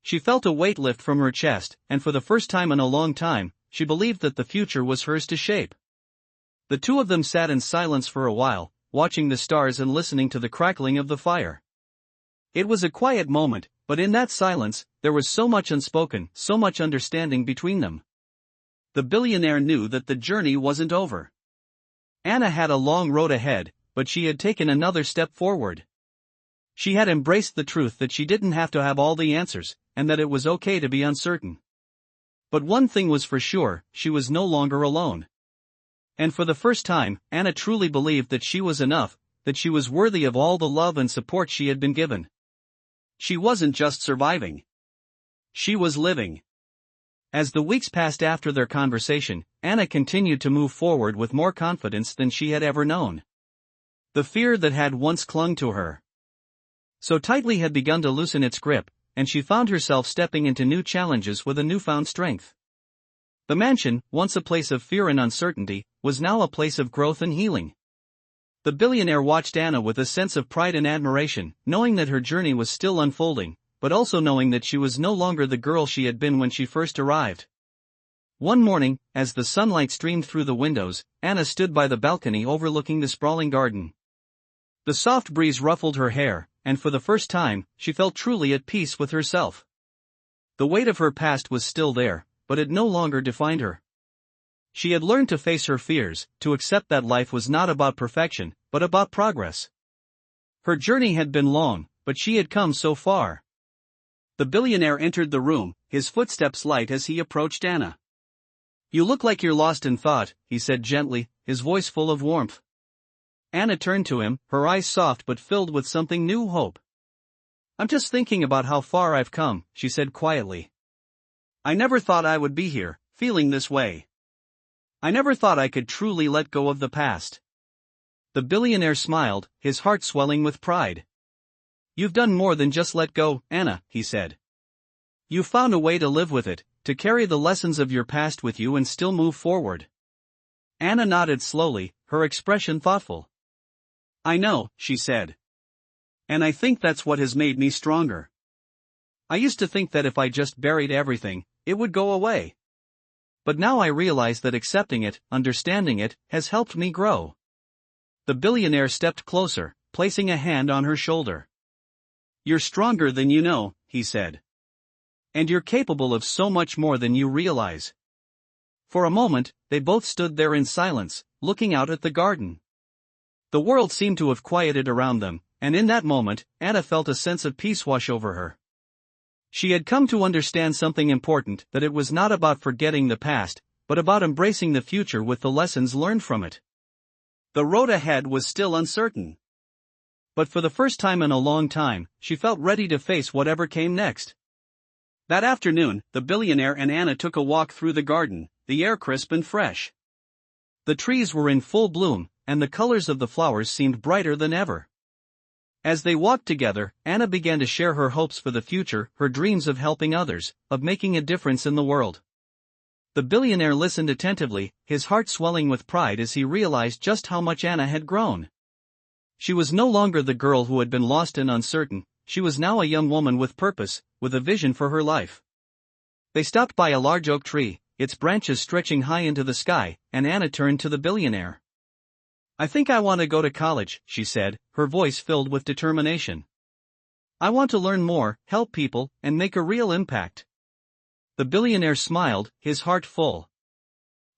She felt a weight lift from her chest, and for the first time in a long time, she believed that the future was hers to shape. The two of them sat in silence for a while, watching the stars and listening to the crackling of the fire. It was a quiet moment, but in that silence, there was so much unspoken, so much understanding between them. The billionaire knew that the journey wasn't over. Anna had a long road ahead, but she had taken another step forward. She had embraced the truth that she didn't have to have all the answers, and that it was okay to be uncertain. But one thing was for sure, she was no longer alone. And for the first time, Anna truly believed that she was enough, that she was worthy of all the love and support she had been given. She wasn't just surviving. She was living. As the weeks passed after their conversation, Anna continued to move forward with more confidence than she had ever known. The fear that had once clung to her so tightly had begun to loosen its grip, and she found herself stepping into new challenges with a newfound strength. The mansion, once a place of fear and uncertainty, was now a place of growth and healing. The billionaire watched Anna with a sense of pride and admiration, knowing that her journey was still unfolding, but also knowing that she was no longer the girl she had been when she first arrived. One morning, as the sunlight streamed through the windows, Anna stood by the balcony overlooking the sprawling garden. The soft breeze ruffled her hair, and for the first time, she felt truly at peace with herself. The weight of her past was still there, but it no longer defined her. She had learned to face her fears, to accept that life was not about perfection, but about progress. Her journey had been long, but she had come so far. The billionaire entered the room, his footsteps light as he approached Anna. "You look like you're lost in thought," he said gently, his voice full of warmth. Anna turned to him, her eyes soft but filled with something new hope. "I'm just thinking about how far I've come," she said quietly. "I never thought I would be here, feeling this way. I never thought I could truly let go of the past." The billionaire smiled, his heart swelling with pride. "You've done more than just let go, Anna," he said. "You've found a way to live with it, to carry the lessons of your past with you and still move forward." Anna nodded slowly, her expression thoughtful. "I know," she said. "And I think that's what has made me stronger. I used to think that if I just buried everything, it would go away. But now I realize that accepting it, understanding it, has helped me grow. The billionaire stepped closer, placing a hand on her shoulder. You're stronger than you know, he said. And you're capable of so much more than you realize. For a moment, they both stood there in silence, looking out at the garden. The world seemed to have quieted around them, and in that moment, Anna felt a sense of peace wash over her. She had come to understand something important, that it was not about forgetting the past, but about embracing the future with the lessons learned from it. The road ahead was still uncertain. But for the first time in a long time, she felt ready to face whatever came next. That afternoon, the billionaire and Anna took a walk through the garden, the air crisp and fresh. The trees were in full bloom, and the colors of the flowers seemed brighter than ever. As they walked together, Anna began to share her hopes for the future, her dreams of helping others, of making a difference in the world. The billionaire listened attentively, his heart swelling with pride as he realized just how much Anna had grown. She was no longer the girl who had been lost and uncertain, she was now a young woman with purpose, with a vision for her life. They stopped by a large oak tree, its branches stretching high into the sky, and Anna turned to the billionaire. I think I want to go to college, she said, her voice filled with determination. I want to learn more, help people, and make a real impact. The billionaire smiled, his heart full.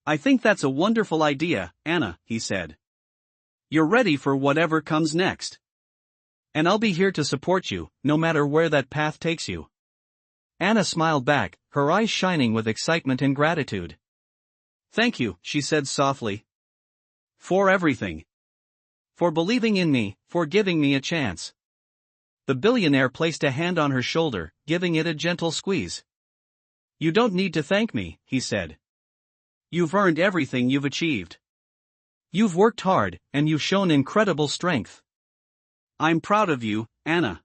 I think that's a wonderful idea, Anna, he said. You're ready for whatever comes next. And I'll be here to support you, no matter where that path takes you. Anna smiled back, her eyes shining with excitement and gratitude. Thank you, she said softly. For everything. For believing in me, for giving me a chance. The billionaire placed a hand on her shoulder, giving it a gentle squeeze. You don't need to thank me, he said. You've earned everything you've achieved. You've worked hard, and you've shown incredible strength. I'm proud of you, Anna.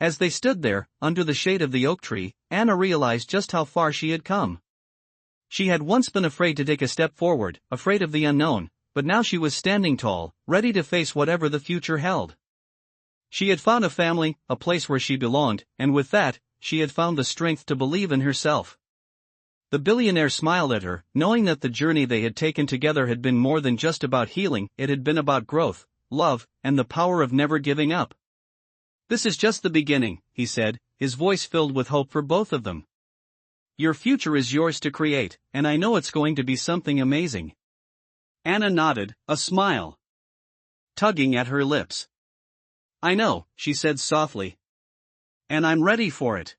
As they stood there, under the shade of the oak tree, Anna realized just how far she had come. She had once been afraid to take a step forward, afraid of the unknown, but now she was standing tall, ready to face whatever the future held. She had found a family, a place where she belonged, and with that, she had found the strength to believe in herself. The billionaire smiled at her, knowing that the journey they had taken together had been more than just about healing, it had been about growth, love, and the power of never giving up. This is just the beginning, he said, his voice filled with hope for both of them. Your future is yours to create, and I know it's going to be something amazing. Anna nodded, a smile tugging at her lips. I know, she said softly. And I'm ready for it.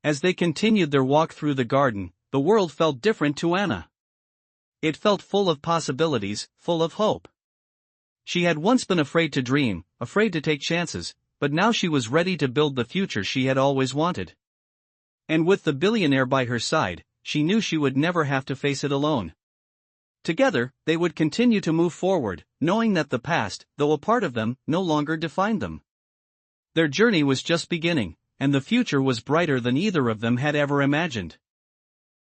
As they continued their walk through the garden, the world felt different to Anna. It felt full of possibilities, full of hope. She had once been afraid to dream, afraid to take chances, but now she was ready to build the future she had always wanted. And with the billionaire by her side, she knew she would never have to face it alone. Together, they would continue to move forward, knowing that the past, though a part of them, no longer defined them. Their journey was just beginning, and the future was brighter than either of them had ever imagined.